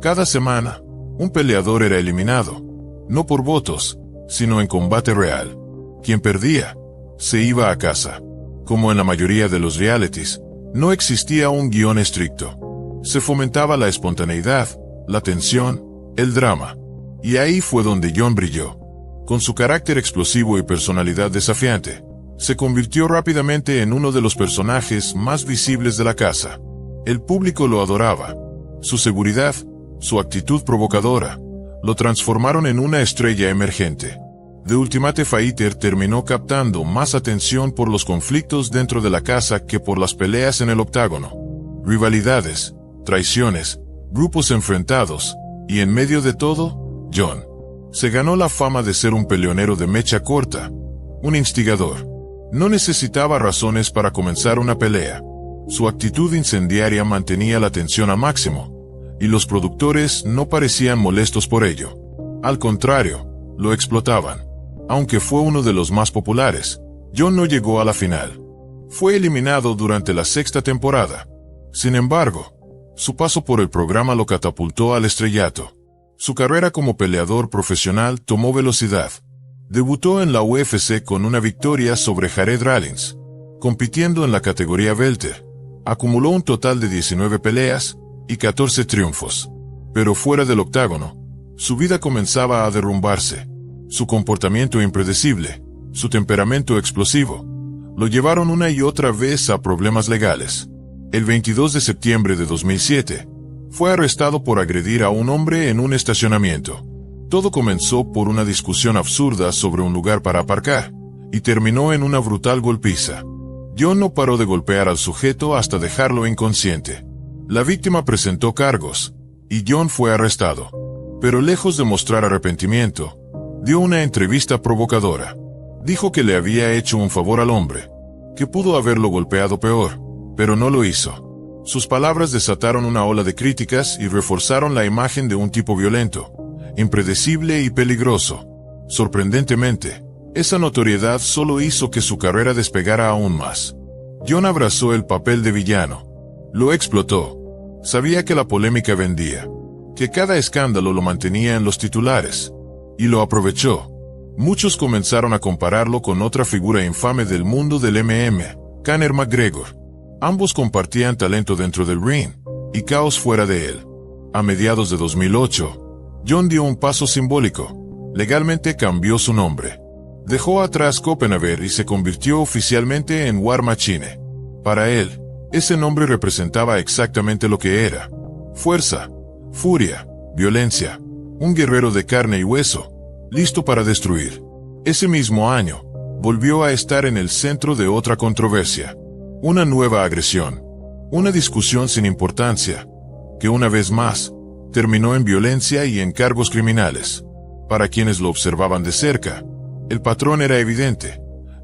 Cada semana, un peleador era eliminado, no por votos, sino en combate real. Quien perdía, se iba a casa. Como en la mayoría de los realities, no existía un guión estricto. Se fomentaba la espontaneidad, la tensión, el drama. Y ahí fue donde John brilló. Con su carácter explosivo y personalidad desafiante, se convirtió rápidamente en uno de los personajes más visibles de la casa. El público lo adoraba. Su seguridad, su actitud provocadora, lo transformaron en una estrella emergente. The Ultimate Fighter terminó captando más atención por los conflictos dentro de la casa que por las peleas en el octágono. Rivalidades, traiciones, grupos enfrentados, y en medio de todo, John se ganó la fama de ser un peleonero de mecha corta, un instigador. No necesitaba razones para comenzar una pelea. Su actitud incendiaria mantenía la tensión al máximo, y los productores no parecían molestos por ello. Al contrario, lo explotaban. Aunque fue uno de los más populares, John no llegó a la final. Fue eliminado durante la 6ª temporada. Sin embargo, su paso por el programa lo catapultó al estrellato. Su carrera como peleador profesional tomó velocidad. Debutó en la UFC con una victoria sobre Jared Rollins, compitiendo en la categoría welter. Acumuló un total de 19 peleas y 14 triunfos. Pero fuera del octágono, su vida comenzaba a derrumbarse. Su comportamiento impredecible, su temperamento explosivo, lo llevaron una y otra vez a problemas legales. El 22 de septiembre de 2007, fue arrestado por agredir a un hombre en un estacionamiento. Todo comenzó por una discusión absurda sobre un lugar para aparcar, y terminó en una brutal golpiza. John no paró de golpear al sujeto hasta dejarlo inconsciente. La víctima presentó cargos, y John fue arrestado. Pero lejos de mostrar arrepentimiento, dio una entrevista provocadora. Dijo que le había hecho un favor al hombre, que pudo haberlo golpeado peor, pero no lo hizo. Sus palabras desataron una ola de críticas y reforzaron la imagen de un tipo violento, impredecible y peligroso. Sorprendentemente, esa notoriedad solo hizo que su carrera despegara aún más. John abrazó el papel de villano. Lo explotó. Sabía que la polémica vendía, que cada escándalo lo mantenía en los titulares, y lo aprovechó. Muchos comenzaron a compararlo con otra figura infame del mundo del MMA, Conor McGregor. Ambos compartían talento dentro del ring, y caos fuera de él. A mediados de 2008, John dio un paso simbólico. Legalmente cambió su nombre. Dejó atrás Copenhaver y se convirtió oficialmente en War Machine. Para él, ese nombre representaba exactamente lo que era: fuerza, furia, violencia, un guerrero de carne y hueso, listo para destruir. Ese mismo año, volvió a estar en el centro de otra controversia. Una nueva agresión. Una discusión sin importancia, que una vez más, terminó en violencia y en cargos criminales. Para quienes lo observaban de cerca, el patrón era evidente.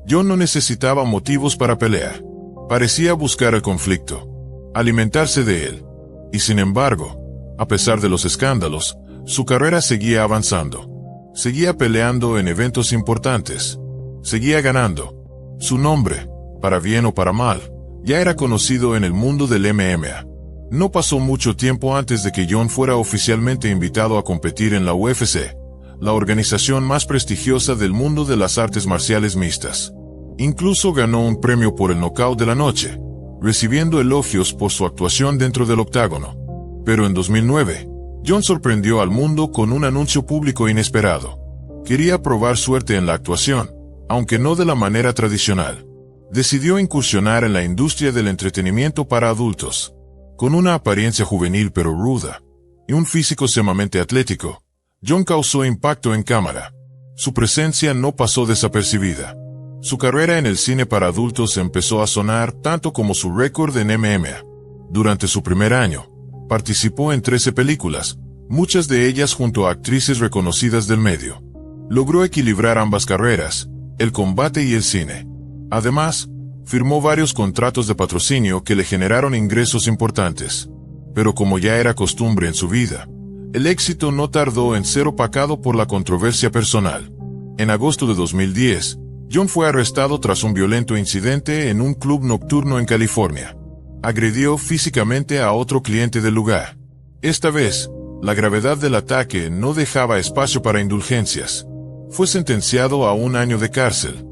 John no necesitaba motivos para pelear. Parecía buscar el conflicto, alimentarse de él. Y sin embargo, a pesar de los escándalos, su carrera seguía avanzando. Seguía peleando en eventos importantes. Seguía ganando. Su nombre, para bien o para mal, ya era conocido en el mundo del MMA. No pasó mucho tiempo antes de que John fuera oficialmente invitado a competir en la UFC, la organización más prestigiosa del mundo de las artes marciales mixtas. Incluso ganó un premio por el nocaut de la noche, recibiendo elogios por su actuación dentro del octágono. Pero en 2009, John sorprendió al mundo con un anuncio público inesperado. Quería probar suerte en la actuación, aunque no de la manera tradicional. Decidió incursionar en la industria del entretenimiento para adultos. Con una apariencia juvenil pero ruda, y un físico sumamente atlético, John causó impacto en cámara. Su presencia no pasó desapercibida. Su carrera en el cine para adultos empezó a sonar tanto como su récord en MMA. Durante su primer año, participó en 13 películas, muchas de ellas junto a actrices reconocidas del medio. Logró equilibrar ambas carreras, el combate y el cine. Además, firmó varios contratos de patrocinio que le generaron ingresos importantes. Pero como ya era costumbre en su vida, el éxito no tardó en ser opacado por la controversia personal. En agosto de 2010, John fue arrestado tras un violento incidente en un club nocturno en California. Agredió físicamente a otro cliente del lugar. Esta vez, la gravedad del ataque no dejaba espacio para indulgencias. Fue sentenciado a 1 año de cárcel.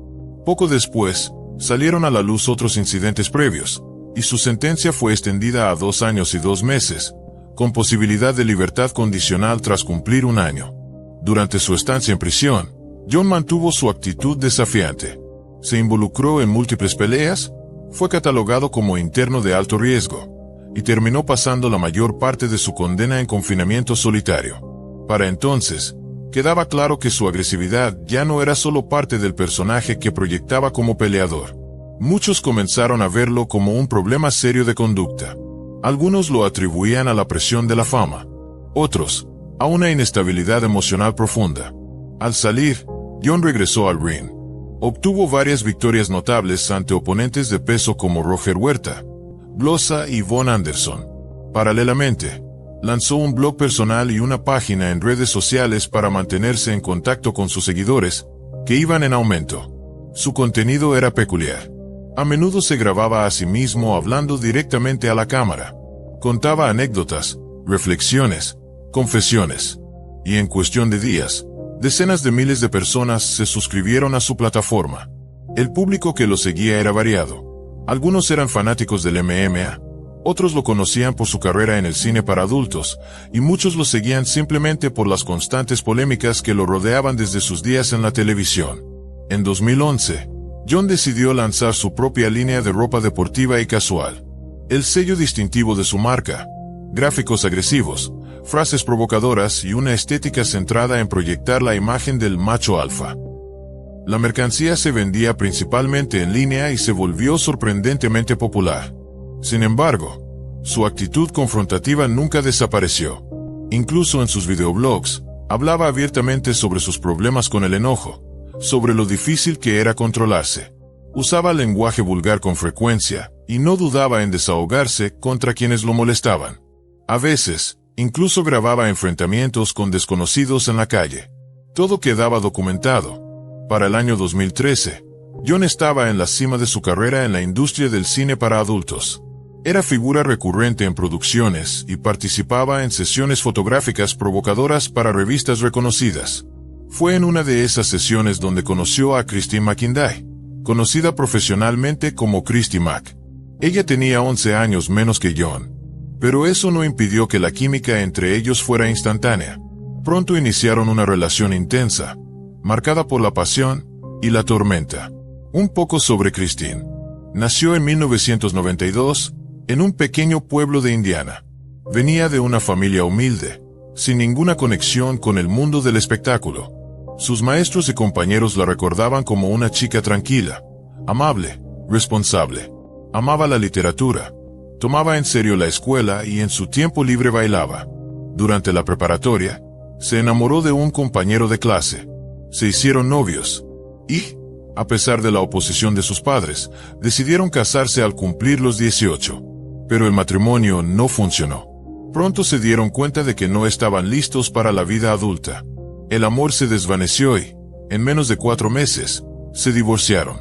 Poco después, salieron a la luz otros incidentes previos, y su sentencia fue extendida a 2 años y 2 meses, con posibilidad de libertad condicional tras cumplir 1 año. Durante su estancia en prisión, John mantuvo su actitud desafiante. Se involucró en múltiples peleas, fue catalogado como interno de alto riesgo, y terminó pasando la mayor parte de su condena en confinamiento solitario. Para entonces, quedaba claro que su agresividad ya no era solo parte del personaje que proyectaba como peleador. Muchos comenzaron a verlo como un problema serio de conducta. Algunos lo atribuían a la presión de la fama, otros, a una inestabilidad emocional profunda. Al salir, John regresó al ring. Obtuvo varias victorias notables ante oponentes de peso como Roger Huerta, Blosa y Von Anderson. Paralelamente, lanzó un blog personal y una página en redes sociales para mantenerse en contacto con sus seguidores, que iban en aumento. Su contenido era peculiar. A menudo se grababa a sí mismo hablando directamente a la cámara. Contaba anécdotas, reflexiones, confesiones. Y en cuestión de días, decenas de miles de personas se suscribieron a su plataforma. El público que lo seguía era variado. Algunos eran fanáticos del MMA, otros lo conocían por su carrera en el cine para adultos, y muchos lo seguían simplemente por las constantes polémicas que lo rodeaban desde sus días en la televisión. En 2011, John decidió lanzar su propia línea de ropa deportiva y casual. El sello distintivo de su marca, gráficos agresivos, frases provocadoras y una estética centrada en proyectar la imagen del macho alfa. La mercancía se vendía principalmente en línea y se volvió sorprendentemente popular. Sin embargo, su actitud confrontativa nunca desapareció. Incluso en sus videoblogs, hablaba abiertamente sobre sus problemas con el enojo, sobre lo difícil que era controlarse. Usaba lenguaje vulgar con frecuencia y no dudaba en desahogarse contra quienes lo molestaban. A veces, incluso grababa enfrentamientos con desconocidos en la calle. Todo quedaba documentado. Para el año 2013, John estaba en la cima de su carrera en la industria del cine para adultos. Era figura recurrente en producciones y participaba en sesiones fotográficas provocadoras para revistas reconocidas. Fue en una de esas sesiones donde conoció a Christine McIntyre, conocida profesionalmente como Christy Mac. Ella tenía 11 años menos que John, pero eso no impidió que la química entre ellos fuera instantánea. Pronto iniciaron una relación intensa, marcada por la pasión y la tormenta. Un poco sobre Christine. Nació en 1992, en un pequeño pueblo de Indiana. Venía de una familia humilde, sin ninguna conexión con el mundo del espectáculo. Sus maestros y compañeros la recordaban como una chica tranquila, amable, responsable. Amaba la literatura, tomaba en serio la escuela y en su tiempo libre bailaba. Durante la preparatoria, se enamoró de un compañero de clase. Se hicieron novios y, a pesar de la oposición de sus padres, decidieron casarse al cumplir los 18. Pero el matrimonio no funcionó. Pronto se dieron cuenta de que no estaban listos para la vida adulta. El amor se desvaneció y, en menos de 4 meses, se divorciaron.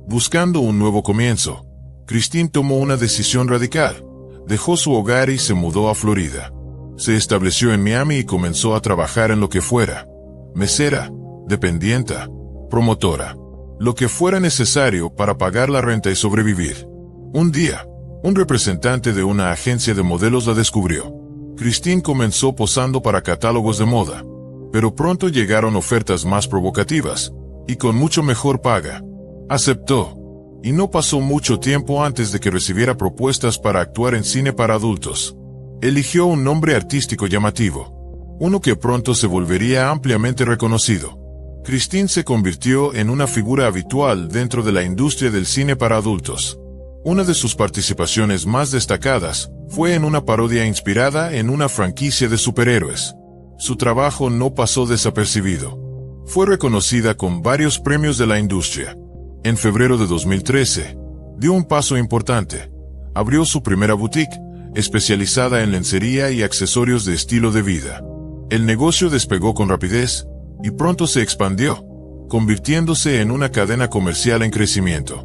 Buscando un nuevo comienzo, Christine tomó una decisión radical. Dejó su hogar y se mudó a Florida. Se estableció en Miami y comenzó a trabajar en lo que fuera: mesera, dependienta, promotora, lo que fuera necesario para pagar la renta y sobrevivir. Un día, un representante de una agencia de modelos la descubrió. Christine comenzó posando para catálogos de moda, pero pronto llegaron ofertas más provocativas y con mucho mejor paga. Aceptó, y no pasó mucho tiempo antes de que recibiera propuestas para actuar en cine para adultos. Eligió un nombre artístico llamativo, uno que pronto se volvería ampliamente reconocido. Christine se convirtió en una figura habitual dentro de la industria del cine para adultos. Una de sus participaciones más destacadas fue en una parodia inspirada en una franquicia de superhéroes. Su trabajo no pasó desapercibido. Fue reconocida con varios premios de la industria. En febrero de 2013, dio un paso importante. Abrió su primera boutique, especializada en lencería y accesorios de estilo de vida. El negocio despegó con rapidez y pronto se expandió, convirtiéndose en una cadena comercial en crecimiento.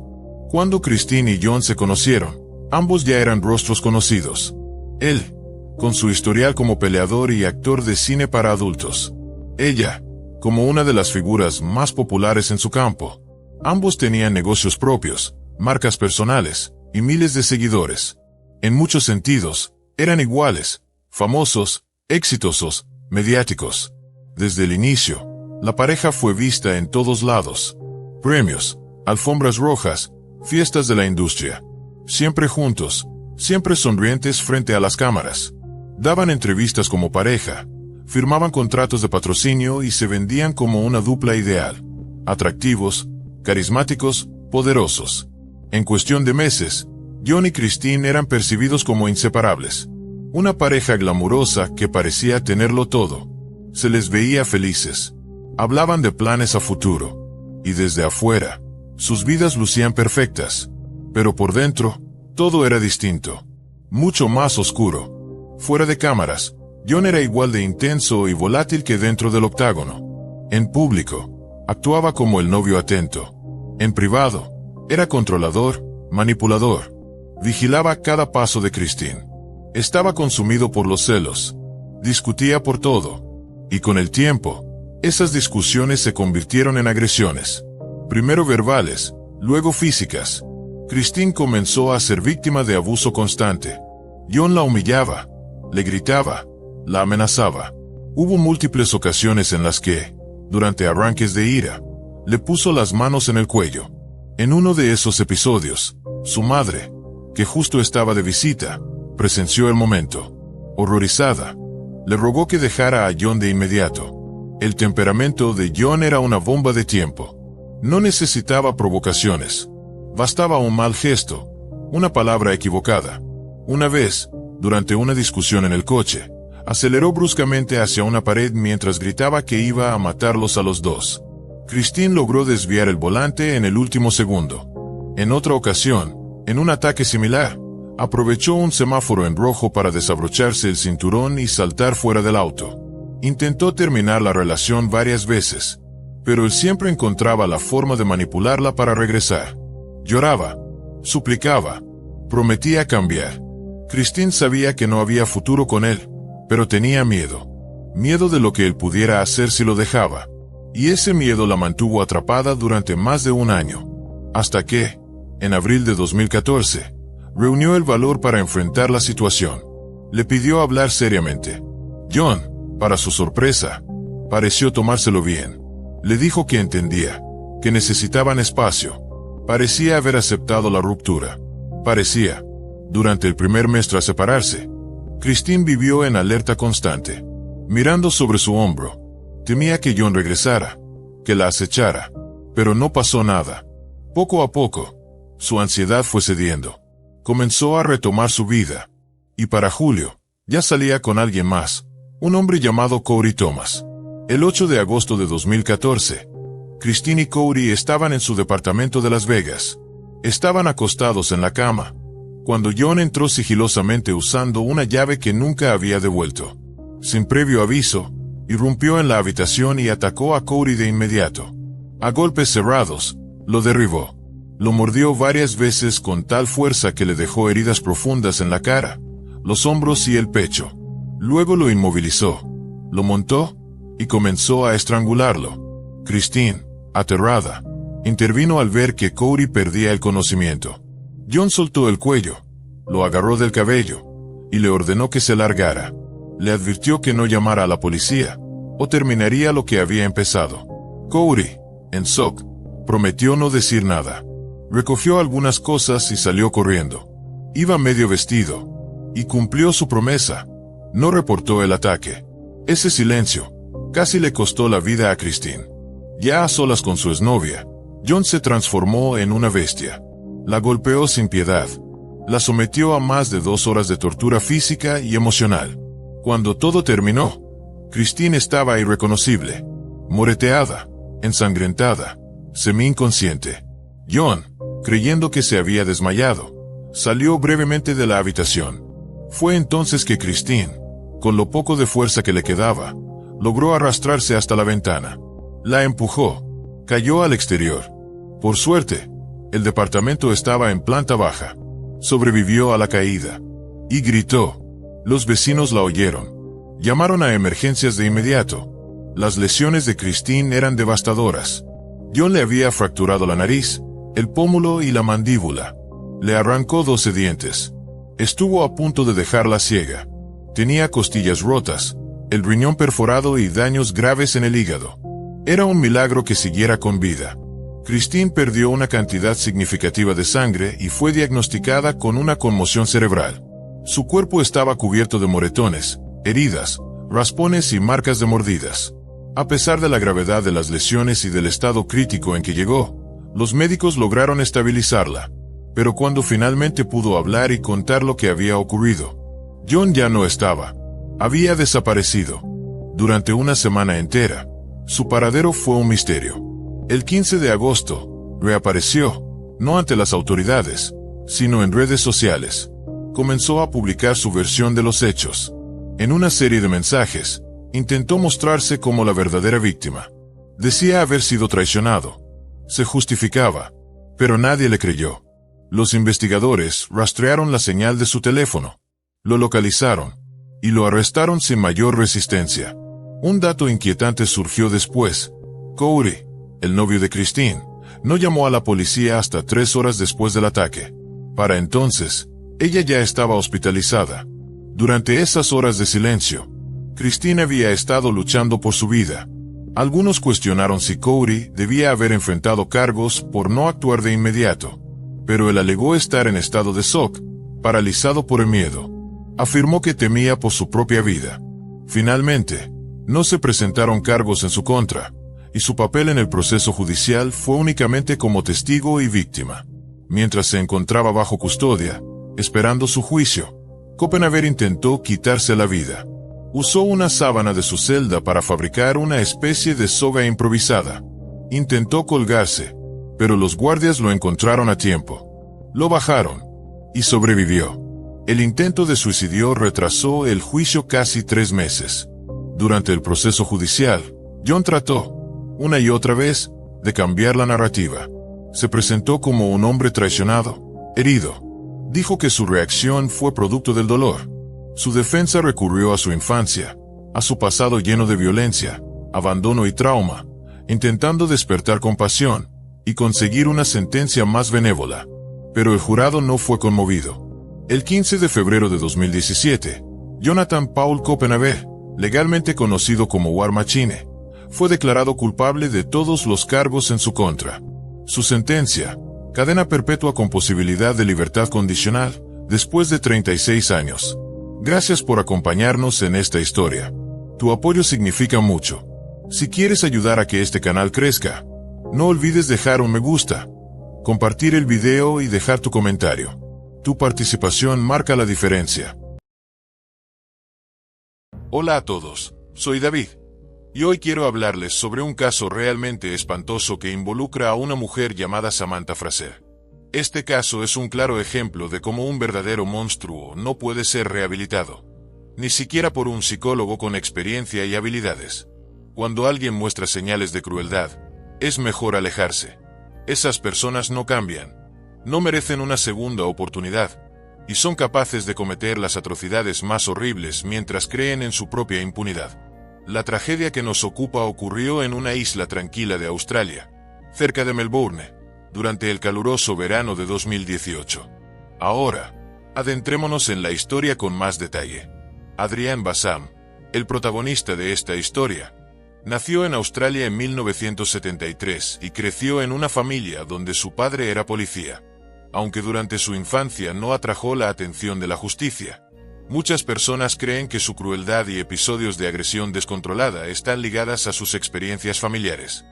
Cuando Christine y John se conocieron, ambos ya eran rostros conocidos. Él, con su historial como peleador y actor de cine para adultos. Ella, como una de las figuras más populares en su campo. Ambos tenían negocios propios, marcas personales y miles de seguidores. En muchos sentidos, eran iguales, famosos, exitosos, mediáticos. Desde el inicio, la pareja fue vista en todos lados. Premios, alfombras rojas, fiestas de la industria. Siempre juntos, siempre sonrientes frente a las cámaras. Daban entrevistas como pareja, firmaban contratos de patrocinio y se vendían como una dupla ideal. Atractivos, carismáticos, poderosos. En cuestión de meses, John y Christine eran percibidos como inseparables. Una pareja glamurosa que parecía tenerlo todo. Se les veía felices. Hablaban de planes a futuro. Y desde afuera, sus vidas lucían perfectas. Pero por dentro, todo era distinto. Mucho más oscuro. Fuera de cámaras, John era igual de intenso y volátil que dentro del octágono. En público, actuaba como el novio atento. En privado, era controlador, manipulador. Vigilaba cada paso de Christine. Estaba consumido por los celos. Discutía por todo. Y con el tiempo, esas discusiones se convirtieron en agresiones. Primero verbales, luego físicas. Christine comenzó a ser víctima de abuso constante. John la humillaba, le gritaba, la amenazaba. Hubo múltiples ocasiones en las que, durante arranques de ira, Le puso las manos en el cuello. En uno de esos episodios, su madre, que justo estaba de visita, presenció el momento. Horrorizada, le rogó que dejara a John de inmediato. El temperamento de John era una bomba de tiempo. No necesitaba provocaciones. Bastaba un mal gesto, una palabra equivocada. Una vez, durante una discusión en el coche, aceleró bruscamente hacia una pared mientras gritaba que iba a matarlos a los dos. Christine logró desviar el volante en el último segundo. En otra ocasión, en un ataque similar, aprovechó un semáforo en rojo para desabrocharse el cinturón y saltar fuera del auto. Intentó terminar la relación varias veces, pero él siempre encontraba la forma de manipularla para regresar. Lloraba, suplicaba, prometía cambiar. Christine sabía que no había futuro con él, pero tenía miedo. Miedo de lo que él pudiera hacer si lo dejaba. Y ese miedo la mantuvo atrapada durante más de un año. Hasta que, en abril de 2014, reunió el valor para enfrentar la situación. Le pidió hablar seriamente. John, para su sorpresa, pareció tomárselo bien. Le dijo que entendía, que necesitaban espacio. Parecía haber aceptado la ruptura. Parecía. Durante el primer mes tras separarse, Christine vivió en alerta constante. Mirando sobre su hombro, temía que John regresara, que la acechara, pero no pasó nada. Poco a poco, su ansiedad fue cediendo. Comenzó a retomar su vida. Y para julio, ya salía con alguien más, un hombre llamado Corey Thomas. El 8 de agosto de 2014, Christine y Corey estaban en su departamento de Las Vegas. Estaban acostados en la cama, cuando John entró sigilosamente usando una llave que nunca había devuelto. Sin previo aviso, irrumpió en la habitación y atacó a Corey de inmediato. A golpes cerrados, lo derribó. Lo mordió varias veces con tal fuerza que le dejó heridas profundas en la cara, los hombros y el pecho. Luego lo inmovilizó, lo montó y comenzó a estrangularlo. Christine, aterrada, intervino al ver que Corey perdía el conocimiento. John soltó el cuello, lo agarró del cabello y le ordenó que se largara. Le advirtió que no llamara a la policía o terminaría lo que había empezado. Corey, en shock, prometió no decir nada. Recogió algunas cosas y salió corriendo. Iba medio vestido y cumplió su promesa. No reportó el ataque. Ese silencio casi le costó la vida a Christine. Ya a solas con su exnovia, John se transformó en una bestia. La golpeó sin piedad. La sometió a más de 2 horas de tortura física y emocional. Cuando todo terminó, Christine estaba irreconocible, moreteada, ensangrentada, semi-inconsciente. John, creyendo que se había desmayado, salió brevemente de la habitación. Fue entonces que Christine, con lo poco de fuerza que le quedaba, logró arrastrarse hasta la ventana. La empujó. Cayó al exterior. Por suerte, el departamento estaba en planta baja. Sobrevivió a la caída. Y gritó. Los vecinos la oyeron. Llamaron a emergencias de inmediato. Las lesiones de Christine eran devastadoras. John le había fracturado la nariz, el pómulo y la mandíbula. Le arrancó 12 dientes. Estuvo a punto de dejarla ciega. Tenía costillas rotas, el riñón perforado y daños graves en el hígado. Era un milagro que siguiera con vida. Christine perdió una cantidad significativa de sangre y fue diagnosticada con una conmoción cerebral. Su cuerpo estaba cubierto de moretones, heridas, raspones y marcas de mordidas. A pesar de la gravedad de las lesiones y del estado crítico en que llegó, los médicos lograron estabilizarla. Pero cuando finalmente pudo hablar y contar lo que había ocurrido, John ya no estaba. Había desaparecido. Durante una semana entera, su paradero fue un misterio. El 15 de agosto, reapareció, no ante las autoridades, sino en redes sociales. Comenzó a publicar su versión de los hechos. En una serie de mensajes, intentó mostrarse como la verdadera víctima. Decía haber sido traicionado. Se justificaba, pero nadie le creyó. Los investigadores rastrearon la señal de su teléfono. Lo localizaron y lo arrestaron sin mayor resistencia. Un dato inquietante surgió después. Corey, el novio de Christine, no llamó a la policía hasta 3 horas después del ataque. Para entonces, ella ya estaba hospitalizada. Durante esas horas de silencio, Christine había estado luchando por su vida. Algunos cuestionaron si Cody debía haber enfrentado cargos por no actuar de inmediato, pero él alegó estar en estado de shock, paralizado por el miedo. Afirmó que temía por su propia vida. Finalmente, no se presentaron cargos en su contra, y su papel en el proceso judicial fue únicamente como testigo y víctima. Mientras se encontraba bajo custodia, esperando su juicio, Copenhaver intentó quitarse la vida. Usó una sábana de su celda para fabricar una especie de soga improvisada. Intentó colgarse, pero los guardias lo encontraron a tiempo. Lo bajaron, y sobrevivió. El intento de suicidio retrasó el juicio casi 3 meses. Durante el proceso judicial, John trató, una y otra vez, de cambiar la narrativa. Se presentó como un hombre traicionado, herido. Dijo que su reacción fue producto del dolor. Su defensa recurrió a su infancia, a su pasado lleno de violencia, abandono y trauma, intentando despertar compasión y conseguir una sentencia más benévola. Pero el jurado no fue conmovido. El 15 de febrero de 2017, Jonathan Paul Copenhaver, legalmente conocido como War Machine, fue declarado culpable de todos los cargos en su contra. Su sentencia, cadena perpetua con posibilidad de libertad condicional, después de 36 años. Gracias por acompañarnos en esta historia. Tu apoyo significa mucho. Si quieres ayudar a que este canal crezca, no olvides dejar un me gusta, compartir el video y dejar tu comentario. Tu participación marca la diferencia. Hola a todos, soy David. Y hoy quiero hablarles sobre un caso realmente espantoso que involucra a una mujer llamada Samantha Fraser. Este caso es un claro ejemplo de cómo un verdadero monstruo no puede ser rehabilitado, ni siquiera por un psicólogo con experiencia y habilidades. Cuando alguien muestra señales de crueldad, es mejor alejarse. Esas personas no cambian, no merecen una segunda oportunidad, y son capaces de cometer las atrocidades más horribles mientras creen en su propia impunidad. La tragedia que nos ocupa ocurrió en una isla tranquila de Australia, cerca de Melbourne, durante el caluroso verano de 2018. Ahora, adentrémonos en la historia con más detalle. Adrian Bassam, el protagonista de esta historia, nació en Australia en 1973 y creció en una familia donde su padre era policía. Aunque durante su infancia no atrajo la atención de la justicia, muchas personas creen que su crueldad y episodios de agresión descontrolada están ligadas a sus experiencias familiares.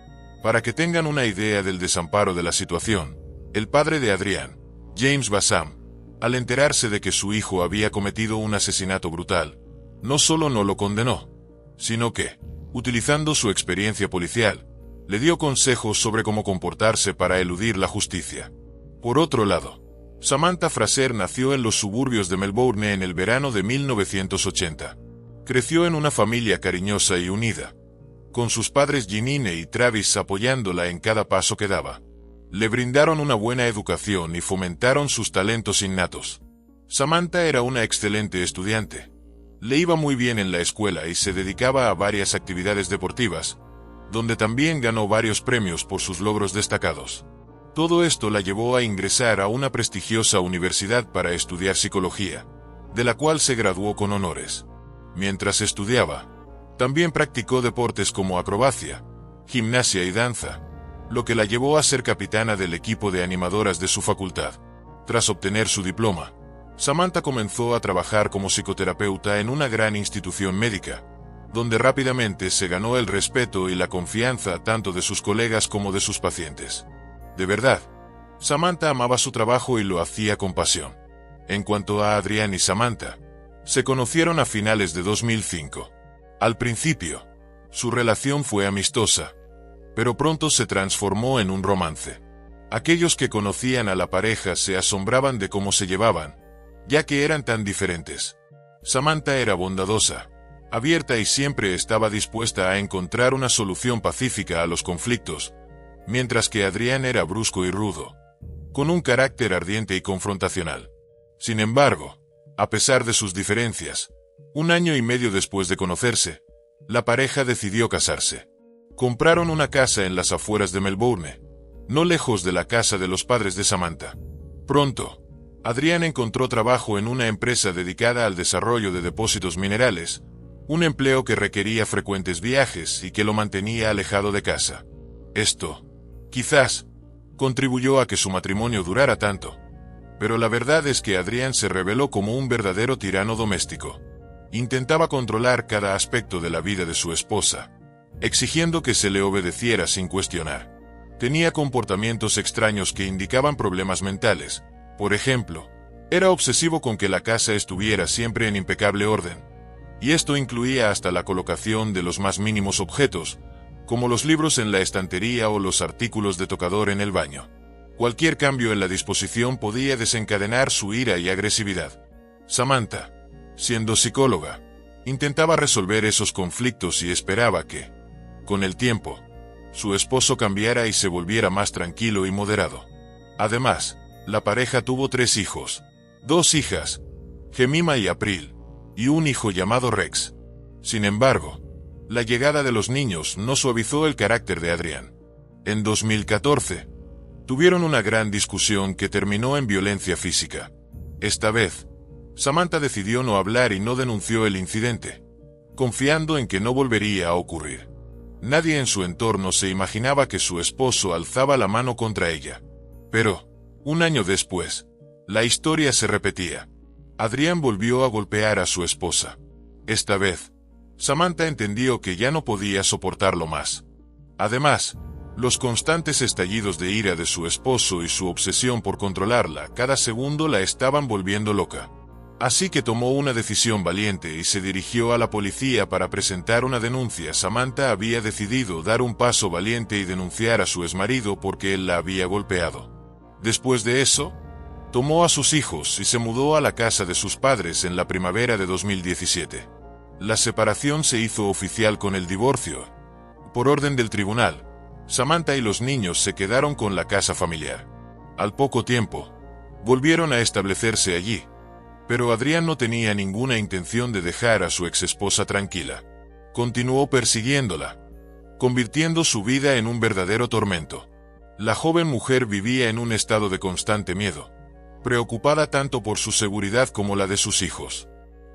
Para que tengan una idea del desamparo de la situación, el padre de Adrian, James Bassam, al enterarse de que su hijo había cometido un asesinato brutal, no solo no lo condenó, sino que, utilizando su experiencia policial, le dio consejos sobre cómo comportarse para eludir la justicia. Por otro lado, Samantha Fraser nació en los suburbios de Melbourne en el verano de 1980. Creció en una familia cariñosa y unida, con sus padres Janine y Travis apoyándola en cada paso que daba. Le brindaron una buena educación y fomentaron sus talentos innatos. Samantha era una excelente estudiante. Le iba muy bien en la escuela y se dedicaba a varias actividades deportivas, donde también ganó varios premios por sus logros destacados. Todo esto la llevó a ingresar a una prestigiosa universidad para estudiar psicología, de la cual se graduó con honores. Mientras estudiaba, también practicó deportes como acrobacia, gimnasia y danza, lo que la llevó a ser capitana del equipo de animadoras de su facultad. Tras obtener su diploma, Samantha comenzó a trabajar como psicoterapeuta en una gran institución médica, donde rápidamente se ganó el respeto y la confianza tanto de sus colegas como de sus pacientes. De verdad, Samantha amaba su trabajo y lo hacía con pasión. En cuanto a Adrian y Samantha, se conocieron a finales de 2005. Al principio, su relación fue amistosa, pero pronto se transformó en un romance. Aquellos que conocían a la pareja se asombraban de cómo se llevaban, ya que eran tan diferentes. Samantha era bondadosa, abierta y siempre estaba dispuesta a encontrar una solución pacífica a los conflictos, mientras que Adrian era brusco y rudo, con un carácter ardiente y confrontacional. Sin embargo, a pesar de sus diferencias, 1 año y medio después de conocerse, la pareja decidió casarse. Compraron una casa en las afueras de Melbourne, no lejos de la casa de los padres de Samantha. Pronto, Adrian encontró trabajo en una empresa dedicada al desarrollo de depósitos minerales, un empleo que requería frecuentes viajes y que lo mantenía alejado de casa. Esto, quizás, contribuyó a que su matrimonio durara tanto. Pero la verdad es que Adrián se reveló como un verdadero tirano doméstico. Intentaba controlar cada aspecto de la vida de su esposa, exigiendo que se le obedeciera sin cuestionar. Tenía comportamientos extraños que indicaban problemas mentales. Por ejemplo, era obsesivo con que la casa estuviera siempre en impecable orden. Y esto incluía hasta la colocación de los más mínimos objetos, como los libros en la estantería o los artículos de tocador en el baño. Cualquier cambio en la disposición podía desencadenar su ira y agresividad. Samantha, siendo psicóloga, intentaba resolver esos conflictos y esperaba que, con el tiempo, su esposo cambiara y se volviera más tranquilo y moderado. Además, la pareja tuvo 3 hijos, 2 hijas, Jemima y April, y un hijo llamado Rex. Sin embargo, la llegada de los niños no suavizó el carácter de Adrián. En 2014, tuvieron una gran discusión que terminó en violencia física. Esta vez, Samantha decidió no hablar y no denunció el incidente, confiando en que no volvería a ocurrir. Nadie en su entorno se imaginaba que su esposo alzaba la mano contra ella. Pero, un año después, la historia se repetía. Adrián volvió a golpear a su esposa. Esta vez, Samantha entendió que ya no podía soportarlo más. Además, los constantes estallidos de ira de su esposo y su obsesión por controlarla cada segundo la estaban volviendo loca. Así que tomó una decisión valiente y se dirigió a la policía para presentar una denuncia. Samantha había decidido dar un paso valiente y denunciar a su exmarido porque él la había golpeado. Después de eso, tomó a sus hijos y se mudó a la casa de sus padres en la primavera de 2017. La separación se hizo oficial con el divorcio. Por orden del tribunal, Samantha y los niños se quedaron con la casa familiar. Al poco tiempo, volvieron a establecerse allí. Pero Adrián no tenía ninguna intención de dejar a su exesposa tranquila. Continuó persiguiéndola, convirtiendo su vida en un verdadero tormento. La joven mujer vivía en un estado de constante miedo, preocupada tanto por su seguridad como la de sus hijos.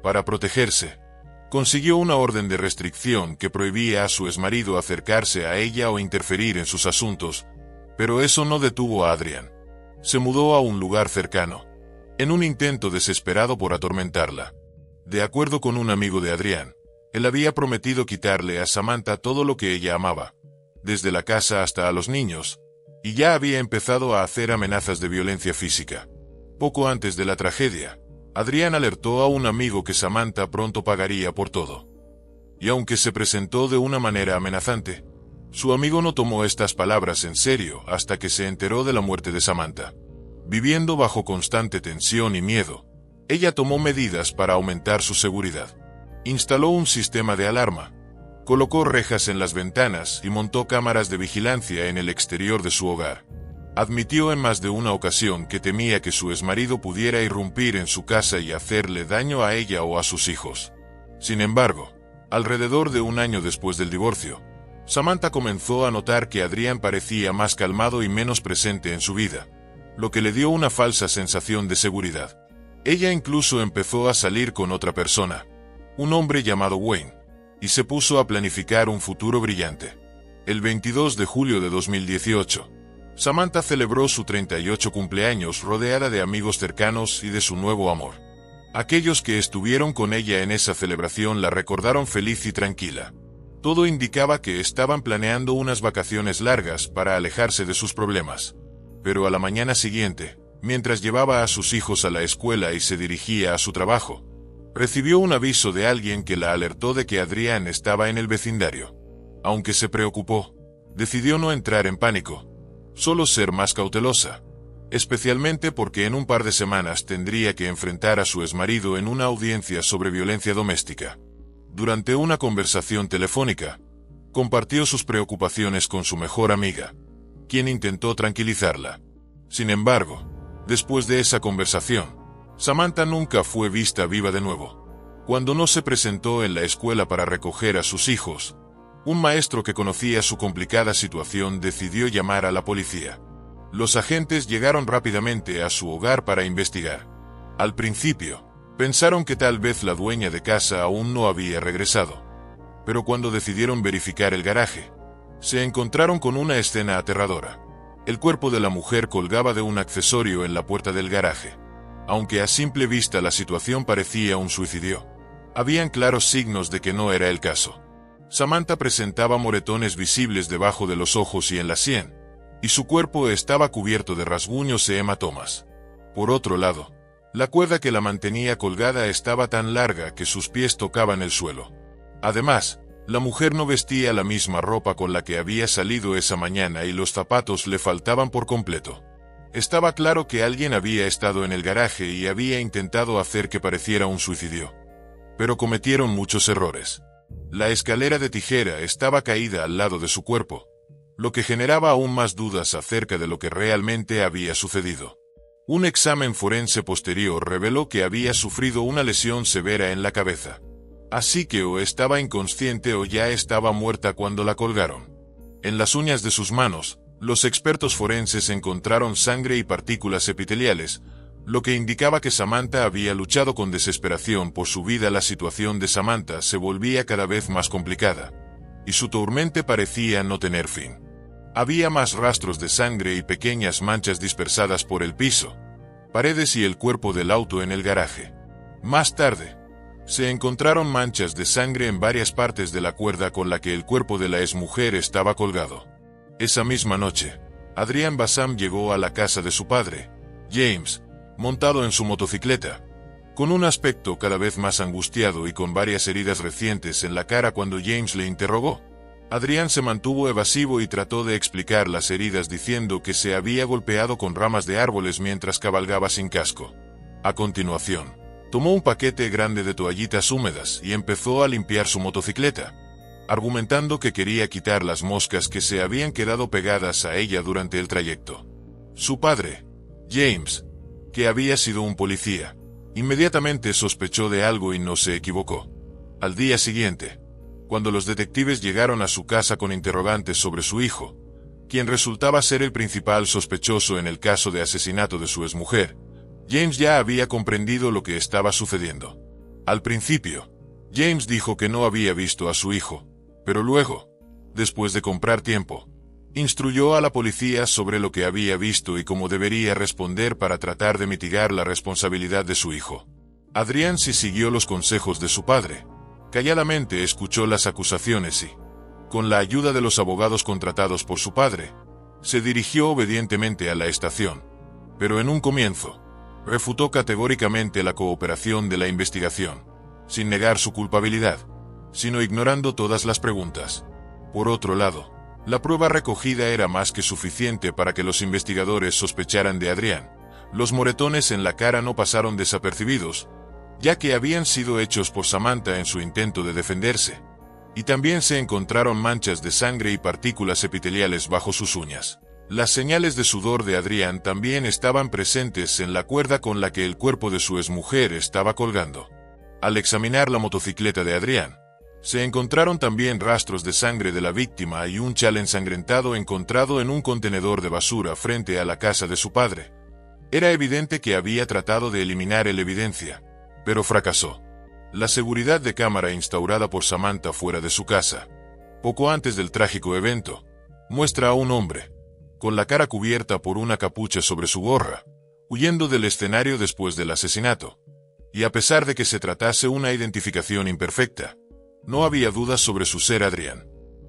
Para protegerse, consiguió una orden de restricción que prohibía a su exmarido acercarse a ella o interferir en sus asuntos, pero eso no detuvo a Adrián. Se mudó a un lugar cercano, en un intento desesperado por atormentarla. De acuerdo con un amigo de Adrián, él había prometido quitarle a Samantha todo lo que ella amaba, desde la casa hasta a los niños, y ya había empezado a hacer amenazas de violencia física. Poco antes de la tragedia, Adrián alertó a un amigo que Samantha pronto pagaría por todo. Y aunque se presentó de una manera amenazante, su amigo no tomó estas palabras en serio hasta que se enteró de la muerte de Samantha. Viviendo bajo constante tensión y miedo, ella tomó medidas para aumentar su seguridad. Instaló un sistema de alarma, colocó rejas en las ventanas y montó cámaras de vigilancia en el exterior de su hogar. Admitió en más de una ocasión que temía que su exmarido pudiera irrumpir en su casa y hacerle daño a ella o a sus hijos. Sin embargo, alrededor de un año después del divorcio, Samantha comenzó a notar que Adrián parecía más calmado y menos presente en su vida, lo que le dio una falsa sensación de seguridad. Ella incluso empezó a salir con otra persona, un hombre llamado Wayne, y se puso a planificar un futuro brillante. El 22 de julio de 2018, Samantha celebró su 38 cumpleaños rodeada de amigos cercanos y de su nuevo amor. Aquellos que estuvieron con ella en esa celebración la recordaron feliz y tranquila. Todo indicaba que estaban planeando unas vacaciones largas para alejarse de sus problemas. Pero a la mañana siguiente, mientras llevaba a sus hijos a la escuela y se dirigía a su trabajo, recibió un aviso de alguien que la alertó de que Adrián estaba en el vecindario. Aunque se preocupó, decidió no entrar en pánico, solo ser más cautelosa, especialmente porque en un par de semanas tendría que enfrentar a su exmarido en una audiencia sobre violencia doméstica. Durante una conversación telefónica, compartió sus preocupaciones con su mejor amiga, quien intentó tranquilizarla. Sin embargo, después de esa conversación, Samantha nunca fue vista viva de nuevo. Cuando no se presentó en la escuela para recoger a sus hijos, un maestro que conocía su complicada situación decidió llamar a la policía. Los agentes llegaron rápidamente a su hogar para investigar. Al principio, Pensaron que tal vez la dueña de casa aún no había regresado. Pero cuando decidieron verificar el garaje, se encontraron con una escena aterradora. El cuerpo de la mujer colgaba de un accesorio en la puerta del garaje. Aunque a simple vista la situación parecía un suicidio, habían claros signos de que no era el caso. Samantha presentaba moretones visibles debajo de los ojos y en la sien, y su cuerpo estaba cubierto de rasguños e hematomas. Por otro lado, la cuerda que la mantenía colgada estaba tan larga que sus pies tocaban el suelo. Además, la mujer no vestía la misma ropa con la que había salido esa mañana y los zapatos le faltaban por completo. Estaba claro que alguien había estado en el garaje y había intentado hacer que pareciera un suicidio. Pero cometieron muchos errores. La escalera de tijera estaba caída al lado de su cuerpo, lo que generaba aún más dudas acerca de lo que realmente había sucedido. Un examen forense posterior reveló que había sufrido una lesión severa en la cabeza. Así que o estaba inconsciente o ya estaba muerta cuando la colgaron. En las uñas de sus manos, los expertos forenses encontraron sangre y partículas epiteliales, lo que indicaba que Samantha había luchado con desesperación por su vida. La situación de Samantha se volvía cada vez más complicada, y su tormento parecía no tener fin. Había más rastros de sangre y pequeñas manchas dispersadas por el piso, paredes y el cuerpo del auto en el garaje. Más tarde, se encontraron manchas de sangre en varias partes de la cuerda con la que el cuerpo de la exmujer estaba colgado. Esa misma noche, Adrian Bassam llegó a la casa de su padre, James, montado en su motocicleta, con un aspecto cada vez más angustiado y con varias heridas recientes en la cara. Cuando James le interrogó, Adrian se mantuvo evasivo y trató de explicar las heridas diciendo que se había golpeado con ramas de árboles mientras cabalgaba sin casco. A continuación, tomó un paquete grande de toallitas húmedas y empezó a limpiar su motocicleta, argumentando que quería quitar las moscas que se habían quedado pegadas a ella durante el trayecto. Su padre, James, que había sido un policía, inmediatamente sospechó de algo y no se equivocó. Al día siguiente, cuando los detectives llegaron a su casa con interrogantes sobre su hijo, quien resultaba ser el principal sospechoso en el caso de asesinato de su exmujer, James ya había comprendido lo que estaba sucediendo. Al principio, James dijo que no había visto a su hijo, pero luego, después de comprar tiempo, instruyó a la policía sobre lo que había visto y cómo debería responder para tratar de mitigar la responsabilidad de su hijo. Adrian sí siguió los consejos de su padre. Calladamente escuchó las acusaciones y, con la ayuda de los abogados contratados por su padre, se dirigió obedientemente a la estación. Pero en un comienzo, refutó categóricamente la cooperación de la investigación, sin negar su culpabilidad, sino ignorando todas las preguntas. Por otro lado, la prueba recogida era más que suficiente para que los investigadores sospecharan de Adrian. Los moretones en la cara no pasaron desapercibidos, ya que habían sido hechos por Samantha en su intento de defenderse, y también se encontraron manchas de sangre y partículas epiteliales bajo sus uñas. Las señales de sudor de Adrian también estaban presentes en la cuerda con la que el cuerpo de su exmujer estaba colgando. Al examinar la motocicleta de Adrian, se encontraron también rastros de sangre de la víctima y un chal ensangrentado encontrado en un contenedor de basura frente a la casa de su padre. Era evidente que había tratado de eliminar la evidencia, pero fracasó. La seguridad de cámara instaurada por Samantha fuera de su casa, poco antes del trágico evento, muestra a un hombre, con la cara cubierta por una capucha sobre su gorra, huyendo del escenario después del asesinato. Y a pesar de que se tratase una identificación imperfecta, no había dudas sobre su ser Adrian.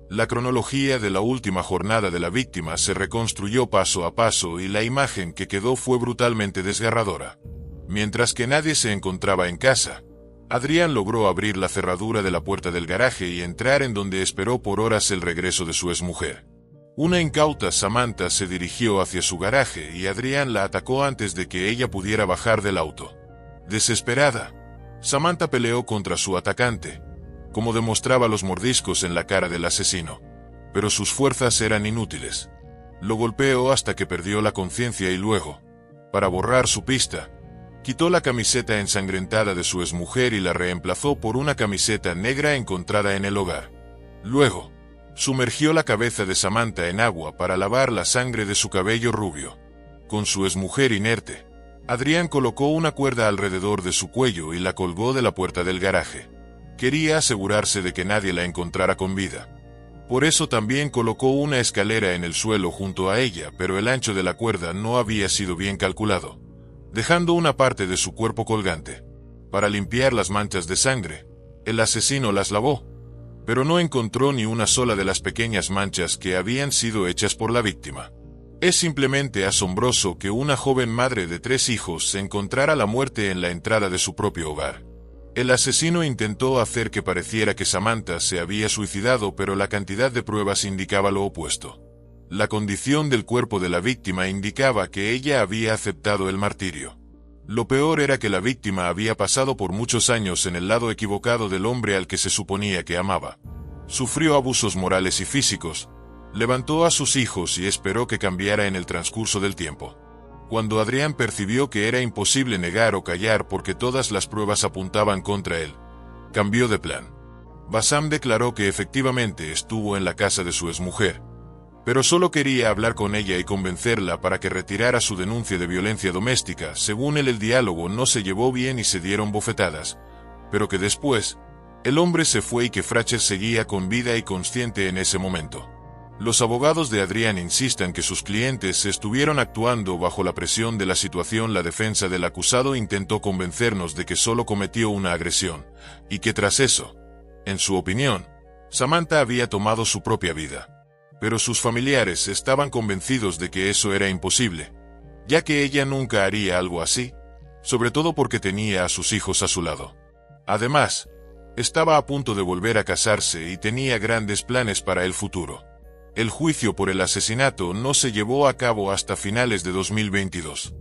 La cronología de la última jornada de la víctima se reconstruyó paso a paso y la imagen que quedó fue brutalmente desgarradora. Mientras que nadie se encontraba en casa, Adrian logró abrir la cerradura de la puerta del garaje y entrar en donde esperó por horas el regreso de su exmujer. Una incauta Samantha se dirigió hacia su garaje y Adrian la atacó antes de que ella pudiera bajar del auto. Desesperada, Samantha peleó contra su atacante, como demostraba los mordiscos en la cara del asesino, pero sus fuerzas eran inútiles. Lo golpeó hasta que perdió la conciencia y luego, para borrar su pista, quitó la camiseta ensangrentada de su exmujer y la reemplazó por una camiseta negra encontrada en el hogar. Luego, sumergió la cabeza de Samantha en agua para lavar la sangre de su cabello rubio. Con su exmujer inerte, Adrián colocó una cuerda alrededor de su cuello y la colgó de la puerta del garaje. Quería asegurarse de que nadie la encontrara con vida. Por eso también colocó una escalera en el suelo junto a ella, pero el ancho de la cuerda no había sido bien calculado, dejando una parte de su cuerpo colgante. Para limpiar las manchas de sangre, el asesino las lavó, pero no encontró ni una sola de las pequeñas manchas que habían sido hechas por la víctima. Es simplemente asombroso que una joven madre de 3 hijos se encontrara la muerte en la entrada de su propio hogar. El asesino intentó hacer que pareciera que Samantha se había suicidado, pero la cantidad de pruebas indicaba lo opuesto. La condición del cuerpo de la víctima indicaba que ella había aceptado el martirio. Lo peor era que la víctima había pasado por muchos años en el lado equivocado del hombre al que se suponía que amaba. Sufrió abusos morales y físicos, levantó a sus hijos y esperó que cambiara en el transcurso del tiempo. Cuando Adrián percibió que era imposible negar o callar porque todas las pruebas apuntaban contra él, cambió de plan. Bassam declaró que efectivamente estuvo en la casa de su exmujer, pero solo quería hablar con ella y convencerla para que retirara su denuncia de violencia doméstica. Según él, el diálogo no se llevó bien y se dieron bofetadas, pero que después, el hombre se fue y que Frachet seguía con vida y consciente en ese momento. Los abogados de Adrián insisten que sus clientes estuvieron actuando bajo la presión de la situación. La defensa del acusado intentó convencernos de que solo cometió una agresión, y que tras eso, en su opinión, Samantha había tomado su propia vida. Pero sus familiares estaban convencidos de que eso era imposible, ya que ella nunca haría algo así, sobre todo porque tenía a sus hijos a su lado. Además, estaba a punto de volver a casarse y tenía grandes planes para el futuro. El juicio por el asesinato no se llevó a cabo hasta finales de 2022.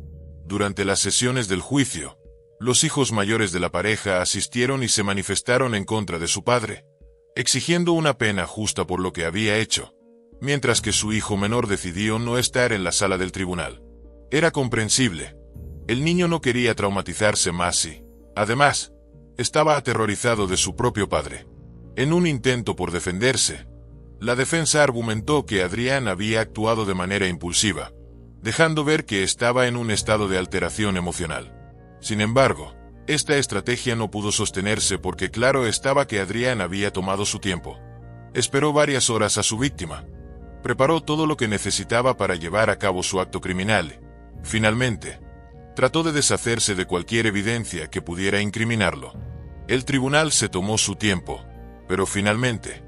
Durante las sesiones del juicio, los hijos mayores de la pareja asistieron y se manifestaron en contra de su padre, exigiendo una pena justa por lo que había hecho, mientras que su hijo menor decidió no estar en la sala del tribunal. Era comprensible. El niño no quería traumatizarse más y, además, estaba aterrorizado de su propio padre. En un intento por defenderse, la defensa argumentó que Adrián había actuado de manera impulsiva, dejando ver que estaba en un estado de alteración emocional. Sin embargo, esta estrategia no pudo sostenerse porque claro estaba que Adrián había tomado su tiempo. Esperó varias horas a su víctima. Preparó todo lo que necesitaba para llevar a cabo su acto criminal. Finalmente, trató de deshacerse de cualquier evidencia que pudiera incriminarlo. El tribunal se tomó su tiempo, pero finalmente,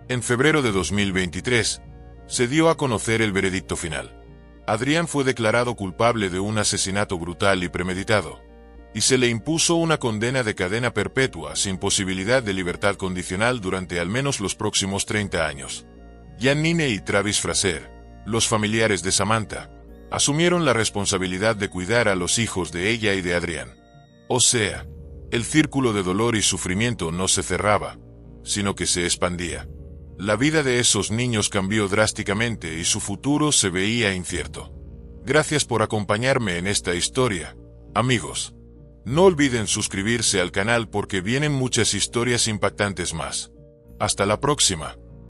en febrero de 2023, se dio a conocer el veredicto final. Adrián fue declarado culpable de un asesinato brutal y premeditado, y se le impuso una condena de cadena perpetua sin posibilidad de libertad condicional durante al menos los próximos 30 años. Janine y Travis Fraser, los familiares de Samantha, asumieron la responsabilidad de cuidar a los hijos de ella y de Adrián. O sea, el círculo de dolor y sufrimiento no se cerraba, sino que se expandía. La vida de esos niños cambió drásticamente y su futuro se veía incierto. Gracias por acompañarme en esta historia, amigos. No olviden suscribirse al canal porque vienen muchas historias impactantes más. Hasta la próxima.